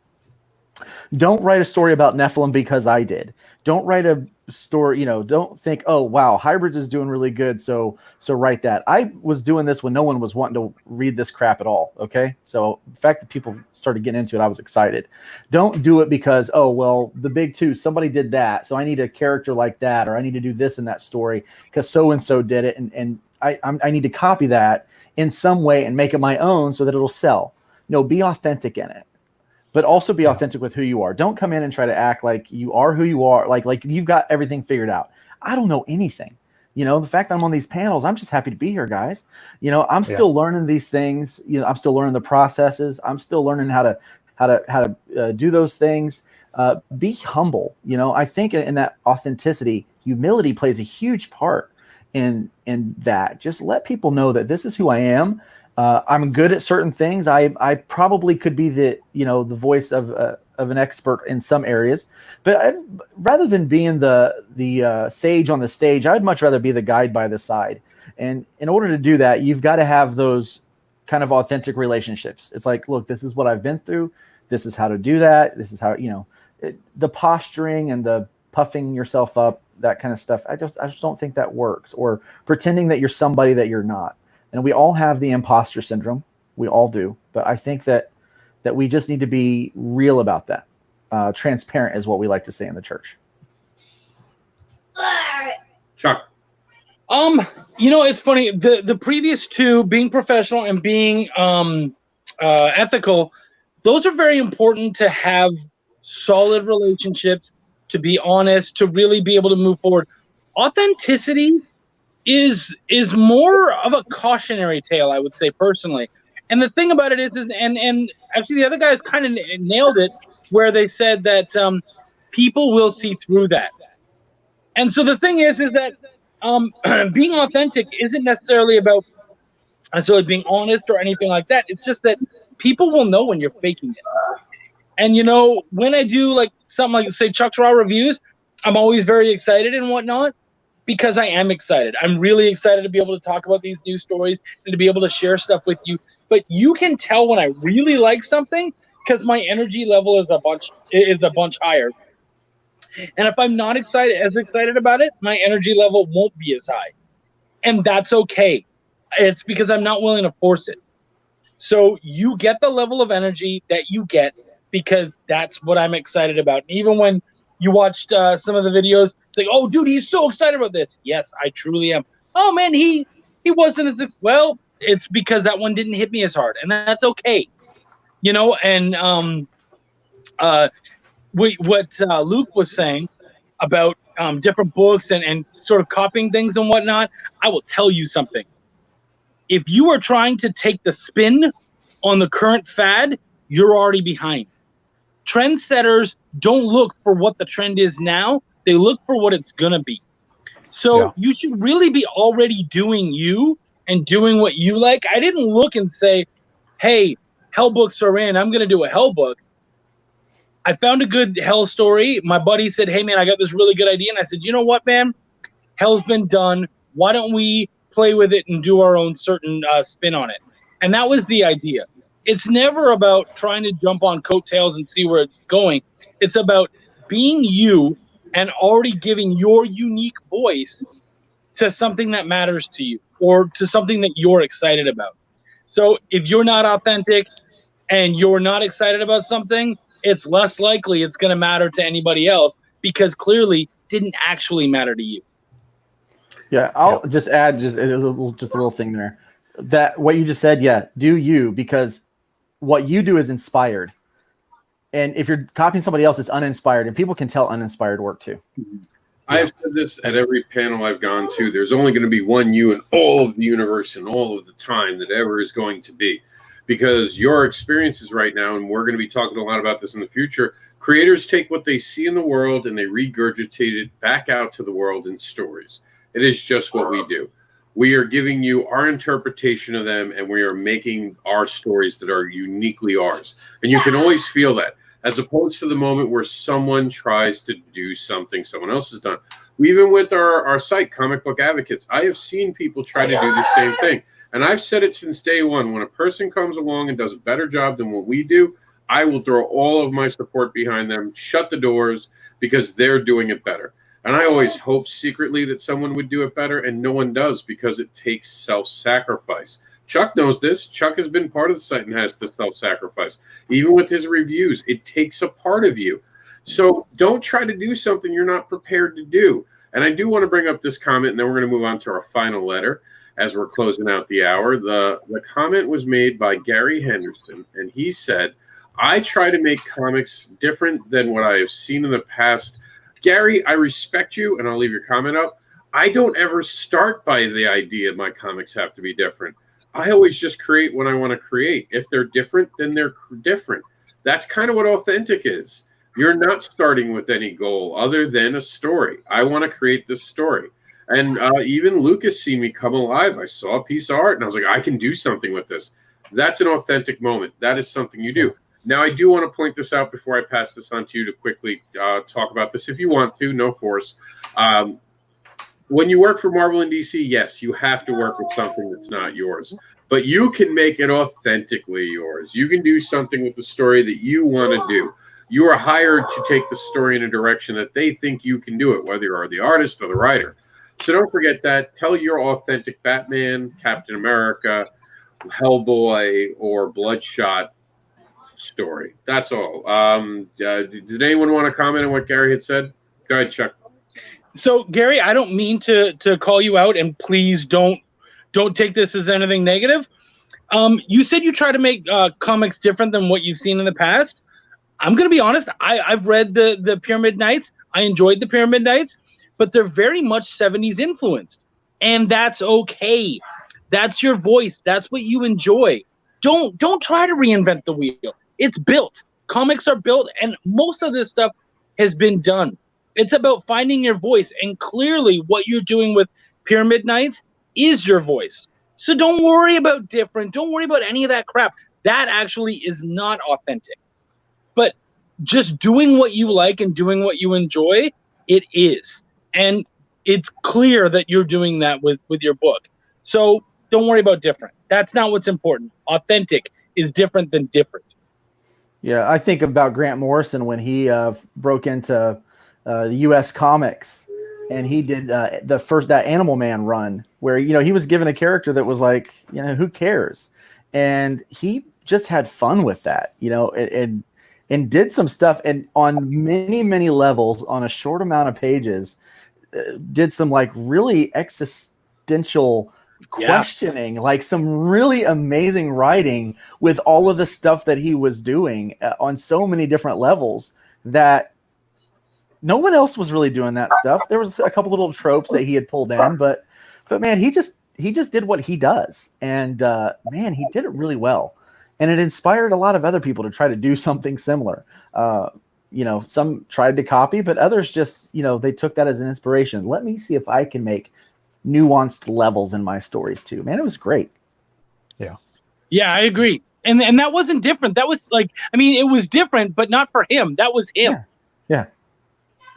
Don't write a story about Nephilim because I did. Don't write a story, don't think, oh, wow, Hybrids is doing really good, so write that. I was doing this when no one was wanting to read this crap at all, okay? So the fact that people started getting into it, I was excited. Don't do it because, oh, well, the big two, somebody did that, so I need a character like that, or I need to do this in that story because so-and-so did it, and I need to copy that in some way and make it my own so that it'll sell. No, be authentic in it. But also be authentic with who you are. Don't come in and try to act like you are who you are, like you've got everything figured out. I don't know anything. The fact that I'm on these panels, I'm just happy to be here, guys. I'm still learning these things. I'm still learning the processes. I'm still learning how to do those things. Be humble. I think in that authenticity, humility plays a huge part in that. Just let people know that this is who I am. I'm good at certain things. I probably could be the voice of an expert in some areas, but rather than being the sage on the stage, I'd much rather be the guide by the side. And in order to do that, you've got to have those kind of authentic relationships. It's like, look, this is what I've been through. This is how to do that. This is how, the posturing and the puffing yourself up, that kind of stuff. I just don't think that works, or pretending that you're somebody that you're not. And we all have the imposter syndrome. We all do. But I think that that we just need to be real about that. Transparent is what we like to say in the church. Chuck. It's funny. The previous two, being professional and being ethical, those are very important to have solid relationships, to be honest, to really be able to move forward. Authenticity is more of a cautionary tale, I would say personally. And the thing about it is and actually the other guys kind of nailed it, where they said that people will see through that. And so the thing is that being authentic isn't necessarily about being honest or anything like that. It's just that people will know when you're faking it. And when I do like something like say Chuck's Raw Reviews, I'm always very excited and whatnot, because I am excited. I'm really excited to be able to talk about these new stories and to be able to share stuff with you. But you can tell when I really like something because my energy level is a bunch higher. And if I'm not as excited about it, my energy level won't be as high. And that's okay. It's because I'm not willing to force it. So you get the level of energy that you get because that's what I'm excited about. And even when you watched some of the videos, it's like, oh, dude, he's so excited about this. Yes, I truly am. Oh, man, he wasn't as well. It's because that one didn't hit me as hard, and that's okay. And what Luke was saying about different books and sort of copying things and whatnot, I will tell you something. If you are trying to take the spin on the current fad, you're already behind. Trendsetters don't look for what the trend is now. They look for what it's going to be. So you should really be already doing you and doing what you like. I didn't look and say, hey, hell books are in. I'm going to do a hell book. I found a good hell story. My buddy said, hey, man, I got this really good idea. And I said, you know what, man? Hell's been done. Why don't we play with it and do our own certain spin on it? And that was the idea. It's never about trying to jump on coattails and see where it's going. It's about being you and already giving your unique voice to something that matters to you or to something that you're excited about. So if you're not authentic and you're not excited about something, it's less likely it's going to matter to anybody else because clearly didn't actually matter to you. Yeah, I'll just add just a little thing there. That what you just said, do you, because what you do is inspired. And if you're copying somebody else, it's uninspired, and people can tell uninspired work too. I have said this at every panel I've gone to. There's only going to be one you in all of the universe and all of the time that ever is going to be. Because your experiences right now, and we're going to be talking a lot about this in the future, creators take what they see in the world and they regurgitate it back out to the world in stories. It is just what we do. We are giving you our interpretation of them, and we are making our stories that are uniquely ours. And you can always feel that, as opposed to the moment where someone tries to do something someone else has done. Even with our site, Comic Book Advocates, I have seen people try to do the same thing. And I've said it since day one. When a person comes along and does a better job than what we do, I will throw all of my support behind them, shut the doors, because they're doing it better. And I always hope secretly that someone would do it better, and no one does because it takes self-sacrifice. Chuck knows this. Chuck has been part of the site and has to self-sacrifice. Even with his reviews, it takes a part of you. So don't try to do something you're not prepared to do. And I do want to bring up this comment, and then we're going to move on to our final letter as we're closing out the hour. The comment was made by Gary Henderson, and he said, I try to make comics different than what I have seen in the past. Gary, I respect you, and I'll leave your comment up. I don't ever start by the idea my comics have to be different. I always just create what I want to create. If they're different, then they're different. That's kind of what authentic is. You're not starting with any goal other than a story. I want to create this story. And even Lucas seen me come alive. I saw a piece of art, and I was like, I can do something with this. That's an authentic moment. That is something you do. Now, I do want to point this out before I pass this on to you to quickly talk about this. If you want to, no force. When you work for Marvel and DC, yes, you have to work with something that's not yours. But you can make it authentically yours. You can do something with the story that you want to do. You are hired to take the story in a direction that they think you can do it, whether you are the artist or the writer. So don't forget that. Tell your authentic Batman, Captain America, Hellboy, or Bloodshot story. That's all. Did anyone want to comment on what Gary had said? Go ahead, Chuck. So, Gary, I don't mean to call you out, and please don't take this as anything negative. You said you try to make comics different than what you've seen in the past. I'm going to be honest. I've read the Pyramid Knights. I enjoyed the Pyramid Knights, but they're very much 70s influenced, and that's okay. That's your voice. That's what you enjoy. Don't try to reinvent the wheel. It's built. Comics are built, and most of this stuff has been done. It's about finding your voice, and clearly what you're doing with Pyramid Knights is your voice. So don't worry about different. Don't worry about any of that crap. That actually is not authentic. But just doing what you like and doing what you enjoy, it is. And it's clear that you're doing that with your book. So don't worry about different. That's not what's important. Authentic is different than different. Yeah, I think about Grant Morrison when he broke into the U.S. Comics, and he did that Animal Man run where, he was given a character that was like, who cares? And he just had fun with that, and did some stuff, and on many, many levels on a short amount of pages, did some like really existential questioning, like some really amazing writing with all of the stuff that he was doing on so many different levels that no one else was really doing that stuff. There was a couple little tropes that he had pulled in, but man, he just did what he does, and man, he did it really well, and it inspired a lot of other people to try to do something similar. Some tried to copy, but others just they took that as an inspiration. Let me see if I can make nuanced levels in my stories too. Man, it was great. Yeah, I agree. And that wasn't different. That was it was different, but not for him. That was him. Yeah.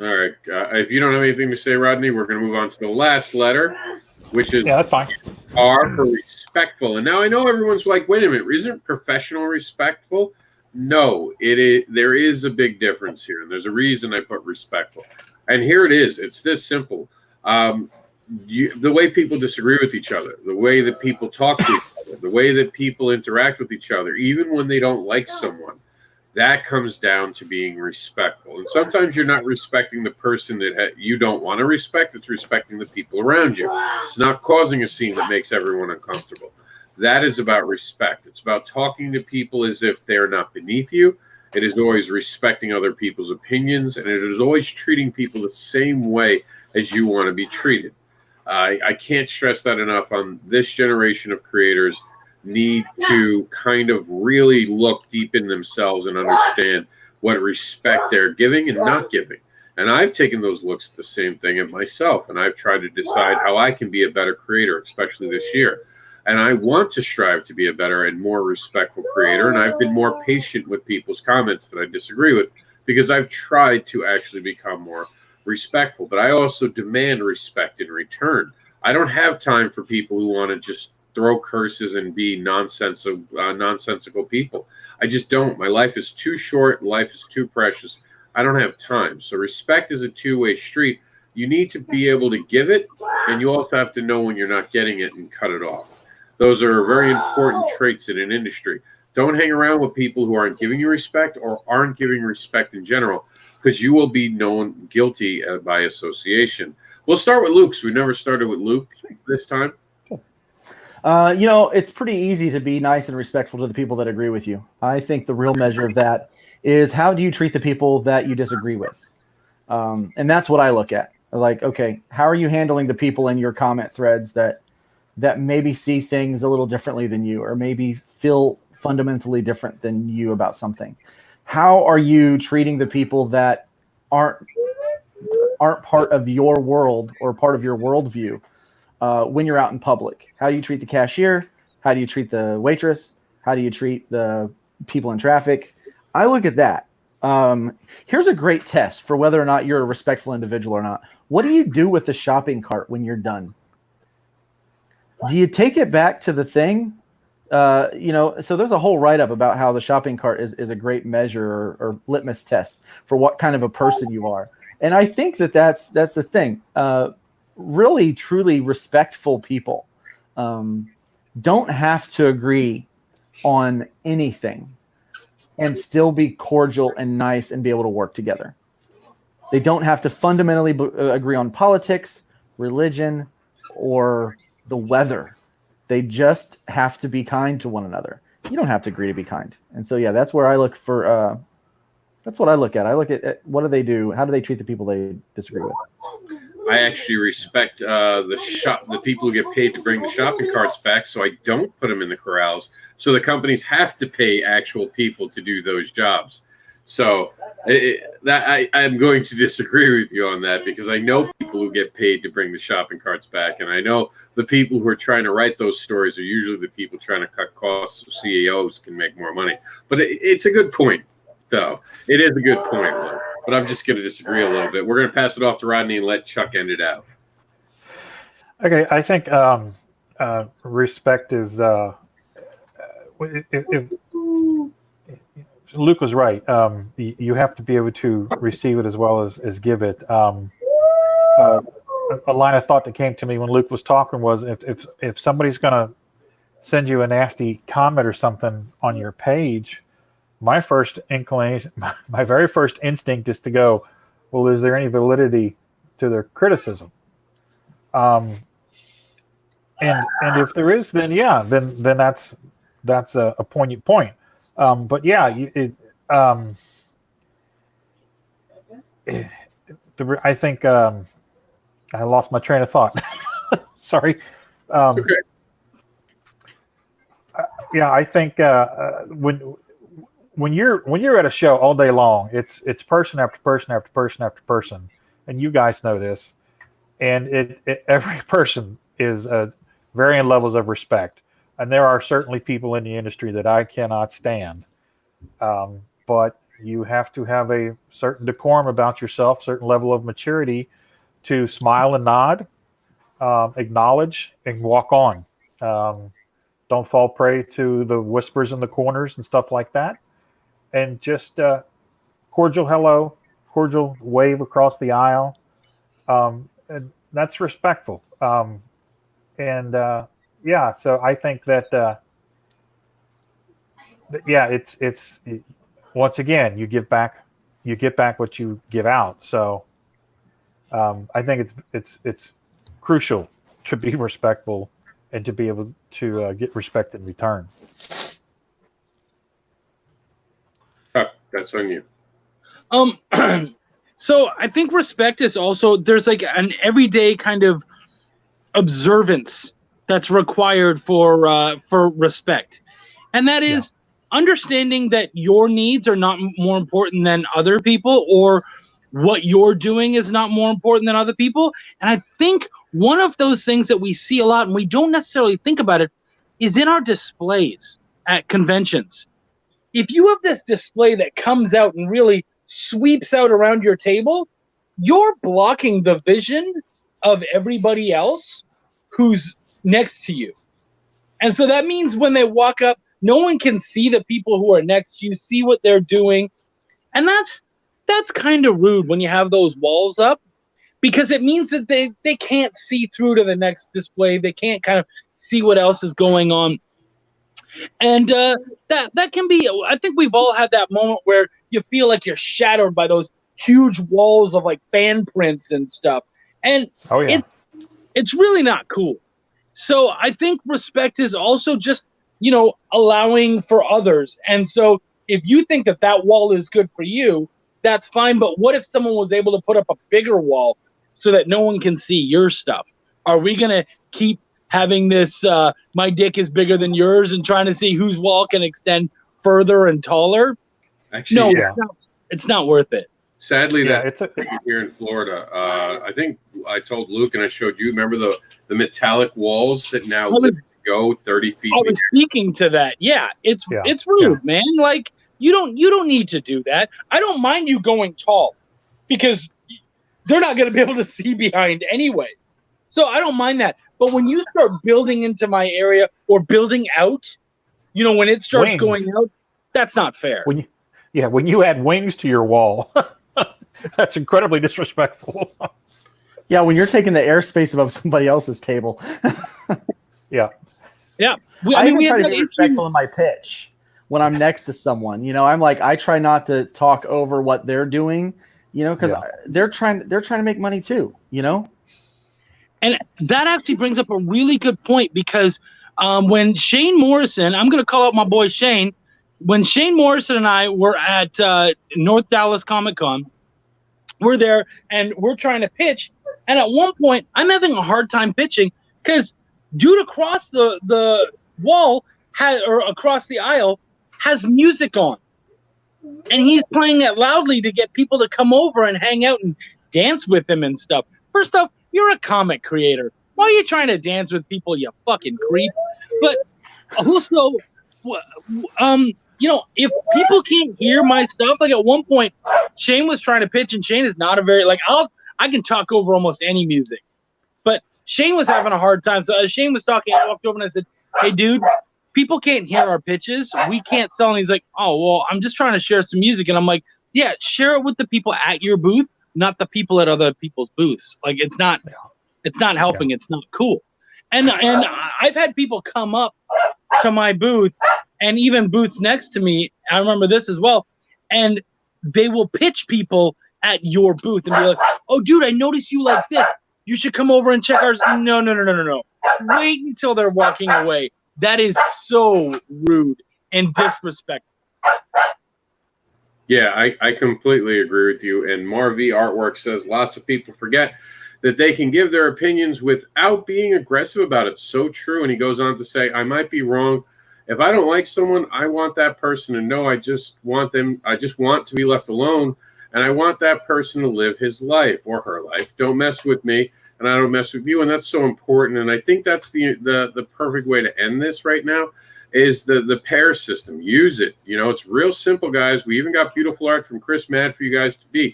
All right. If you don't have anything to say, Rodney, we're going to move on to the last letter, which is that's fine. R for respectful. And now I know everyone's like, wait a minute, isn't professional respectful? No, it is. There is a big difference here, and there's a reason I put respectful. And here it is. It's this simple. The way people disagree with each other, the way that people talk to each other, the way that people interact with each other, even when they don't like someone, that comes down to being respectful. And sometimes you're not respecting the person that you don't want to respect. It's respecting the people around you. It's not causing a scene that makes everyone uncomfortable. That is about respect. It's about talking to people as if they're not beneath you. It is always respecting other people's opinions, and it is always treating people the same way as you want to be treated. I can't stress that enough. On this generation of creators need to kind of really look deep in themselves and understand what respect they're giving and not giving. And I've taken those looks at the same thing at myself, and I've tried to decide how I can be a better creator, especially this year. And I want to strive to be a better and more respectful creator, and I've been more patient with people's comments that I disagree with because I've tried to actually become more respectful. But I also demand respect in return. I don't have time for people who want to just throw curses and be nonsensical people. I just don't. My life is too short. Life is too precious. I don't have time. So respect is a two-way street. You need to be able to give it, and you also have to know when you're not getting it and cut it off. Those are very important traits in an industry. Don't hang around with people who aren't giving you respect or aren't giving respect in general, because you will be known guilty by association. We'll start with Luke. So we never started with Luke this time. It's pretty easy to be nice and respectful to the people that agree with you. I think the real measure of that is how do you treat the people that you disagree with? And that's what I look at. Like, okay, how are you handling the people in your comment threads that maybe see things a little differently than you, or maybe feel fundamentally different than you about something? How are you treating the people that aren't part of your world or part of your worldview when you're out in public? How do you treat the cashier? How do you treat the waitress? How do you treat the people in traffic? I look at that. Here's a great test for whether or not you're a respectful individual or not. What do you do with the shopping cart when you're done? Do you take it back to the thing? So there's a whole write-up about how the shopping cart is a great measure or litmus test for what kind of a person you are. And I think that's the thing. Really, truly respectful people don't have to agree on anything. and still be cordial and nice and be able to work together. They don't have to fundamentally agree on politics, religion, or the weather. They just have to be kind to one another. You don't have to agree to be kind. And so, yeah, that's where I look for. That's what I look at. I look at what do they do? How do they treat the people they disagree with? I actually respect the people who get paid to bring the shopping carts back, so I don't put them in the corrals. So the companies have to pay actual people to do those jobs. So I'm going to disagree with you on that, because I know people who get paid to bring the shopping carts back, and I know the people who are trying to write those stories are usually the people trying to cut costs so CEOs can make more money. But it's a good point, though. It is a good point, Will. But I'm just going to disagree a little bit. We're going to pass it off to Rodney and let Chuck end it out. Okay, I think respect is. If Luke was right, you have to be able to receive it as well as give it. A line of thought that came to me when Luke was talking was, if somebody's going to send you a nasty comment or something on your page, my first inclination, my very first instinct is to go, well, is there any validity to their criticism? And if there is, then yeah, then that's a poignant point. But yeah, I think I lost my train of thought. Sorry. Okay. Yeah, I think when you're at a show all day long, it's person after person after person after person, and you guys know this, and every person is varying levels of respect, and there are certainly people in the industry that I cannot stand, but you have to have a certain decorum about yourself, certain level of maturity to smile and nod, acknowledge, and walk on. Don't fall prey to the whispers in the corners and stuff like that. And just cordial hello, cordial wave across the aisle. And that's respectful. Yeah, so I think that it's once again, you get back what you give out. So I think it's crucial to be respectful and to be able to get respect in return. That's on you. So I think respect is also, there's like an everyday kind of observance that's required for respect, and that is understanding that your needs are not more important than other people, or what you're doing is not more important than other people. And I think one of those things that we see a lot, and we don't necessarily think about it, is in our displays at conventions. If you have this display that comes out and really sweeps out around your table, you're blocking the vision of everybody else who's next to you. And so that means when they walk up, no one can see the people who are next to you, see what they're doing. And that's kind of rude when you have those walls up, because it means that they can't see through to the next display. They can't kind of see what else is going on. And that can be, I think we've all had that moment where you feel like you're shadowed by those huge walls of like fan prints and stuff. And it's really not cool. So I think respect is also just, allowing for others. And so if you think that wall is good for you, that's fine. But what if someone was able to put up a bigger wall so that no one can see your stuff? Are we going to keep having this, my dick is bigger than yours, and trying to see whose wall can extend further and taller? Actually, no, it's not worth it. Sadly, that here in Florida, I think I told Luke and I showed you, remember the metallic walls that now go 30 feet? I was speaking to that. Yeah, it's rude, man. Like, you don't need to do that. I don't mind you going tall, because they're not going to be able to see behind anyways. So I don't mind that. But when you start building into my area or building out, when it starts going out, that's not fair. When you add wings to your wall, that's incredibly disrespectful. Yeah, when you're taking the airspace above somebody else's table. Yeah. Yeah. I even try to be respectful in my pitch. when I'm next to someone. I'm like, I try not to talk over what they're doing, because they're trying to make money too, And that actually brings up a really good point because when Shane Morrison, I'm going to call out my boy Shane, when Shane Morrison and I were at North Dallas Comic Con, we're there and we're trying to pitch. And at one point, I'm having a hard time pitching because dude across the wall or across the aisle has music on. And he's playing it loudly to get people to come over and hang out and dance with him and stuff. First off, you're a comic creator. Why are you trying to dance with people, you fucking creep? But also, if people can't hear my stuff, like at one point, Shane was trying to pitch, and Shane is not a very, I can talk over almost any music. But Shane was having a hard time. So as Shane was talking, I walked over and I said, hey, dude, people can't hear our pitches. We can't sell. And he's like, oh, well, I'm just trying to share some music. And I'm like, yeah, share it with the people at your booth, not the people at other people's booths. Like, it's not helping. Yeah. It's not cool. And I've had people come up to my booth and even booths next to me. I remember this as well. And they will pitch people at your booth and be like, oh, dude, I noticed you like this. You should come over and check ours. No. Wait until they're walking away. That is so rude and disrespectful. Yeah, I completely agree with you. And Marv Artwork says lots of people forget that they can give their opinions without being aggressive about it. So true. And he goes on to say, I might be wrong. If I don't like someone, I want that person to know I just want to be left alone. And I want that person to live his life or her life. Don't mess with me, and I don't mess with you. And that's so important. And I think that's the perfect way to end this right now is the P.E.A.R system. Use it. It's real simple, guys. We even got beautiful art from Chris Mad for you guys to be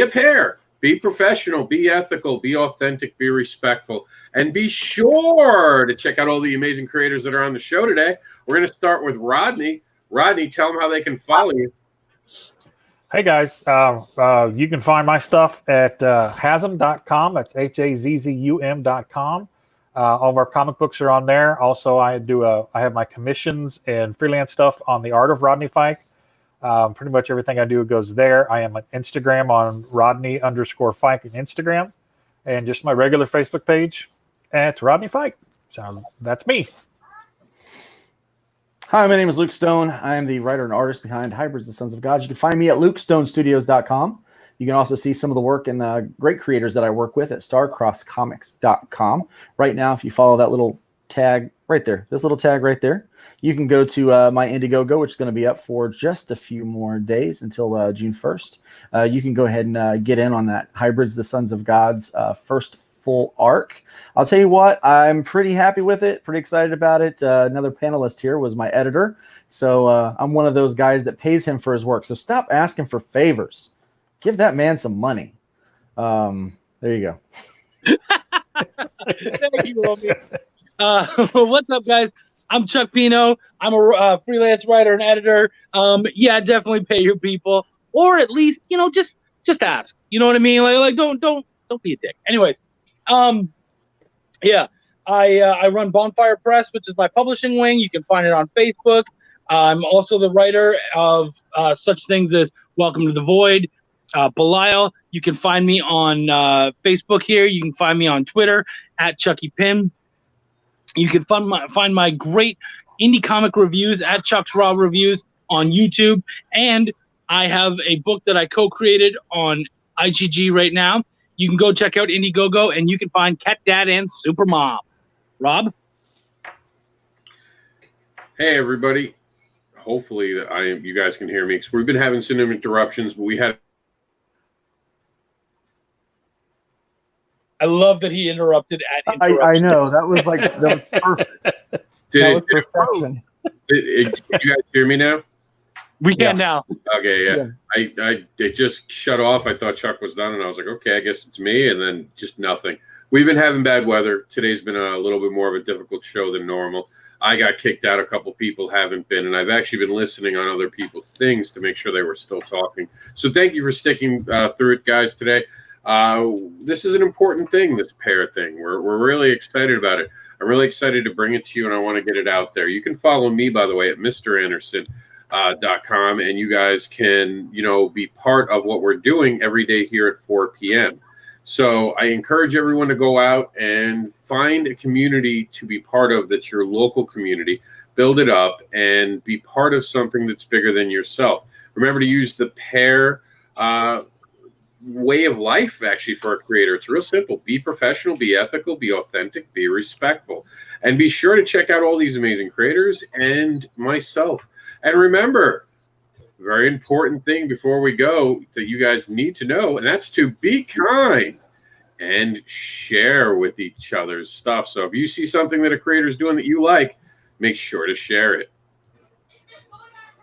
a P.E.A.R. Be professional, be ethical, be authentic, be respectful, and be sure to check out all the amazing creators that are on the show today. We're going to start with Rodney. Rodney, tell them how they can follow you. Hey, guys. You can find my stuff at Hazzum.com. That's HAZZUM.com. All of our comic books are on there. Also, I have my commissions and freelance stuff on the Art of Rodney Fike. Pretty much everything I do goes there. I am on Instagram on Rodney_Fike on Instagram, and just my regular Facebook page at Rodney Fike. So that's me. Hi, my name is Luke Stone. I am the writer and artist behind Hybrids, the Sons of God. You can find me at LukeStoneStudios.com. You can also see some of the work and great creators that I work with at StarCrossComics.com. Right now, if you follow that little tag right there, this little tag right there, you can go to my Indiegogo, which is going to be up for just a few more days until June 1st. You can go ahead and get in on that Hybrids, the Sons of God's first full arc. I'll tell you what, I'm pretty happy with it, pretty excited about it. Another panelist here was my editor. So I'm one of those guys that pays him for his work. So stop asking for favors. Give that man some money. There you go. Thank you, Romy. What's up, guys? I'm Chuck Pino. I'm a freelance writer and editor. Definitely pay your people, or at least, just ask. You know what I mean? Like don't be a dick. Anyways, I run Bonfire Press, which is my publishing wing. You can find it on Facebook. I'm also the writer of such things as Welcome to the Void, Belial. You can find me on Facebook here. You can find me on Twitter at Chucky Pim. You can find my great indie comic reviews at Chuck's Raw Reviews on YouTube. And I have a book that I co-created on IGG right now. You can go check out Indiegogo, and you can find Cat Dad and Supermom. Rob? Hey, everybody. Hopefully you guys can hear me, because we've been having some interruptions, but we had... I love that he interrupted at interruption. I know. That was perfect. That was perfection. Can you guys hear me now? We can now. Okay, yeah. It just shut off. I thought Chuck was done, and I was like, okay, I guess it's me, and then just nothing. We've been having bad weather. Today's been a little bit more of a difficult show than normal. I got kicked out. A couple people haven't been, and I've actually been listening on other people's things to make sure they were still talking. So thank you for sticking through it, guys, today. This is an important thing, this P.E.A.R thing. We're really excited about it. I'm really excited to bring it to you, and I want to get it out there. You can follow me, by the way, at Mr. Anderson .com, and you guys can, be part of what we're doing every day here at 4 p.m. So I encourage everyone to go out and find a community to be part of that's your local community, build it up, and be part of something that's bigger than yourself. Remember to use the P.E.A.R way of life, actually, for a creator. It's real simple. Be professional, be ethical, be authentic, be respectful. And be sure to check out all these amazing creators and myself. And remember, very important thing before we go that you guys need to know, and that's to be kind and share with each other's stuff. So if you see something that a creator is doing that you like, make sure to share it.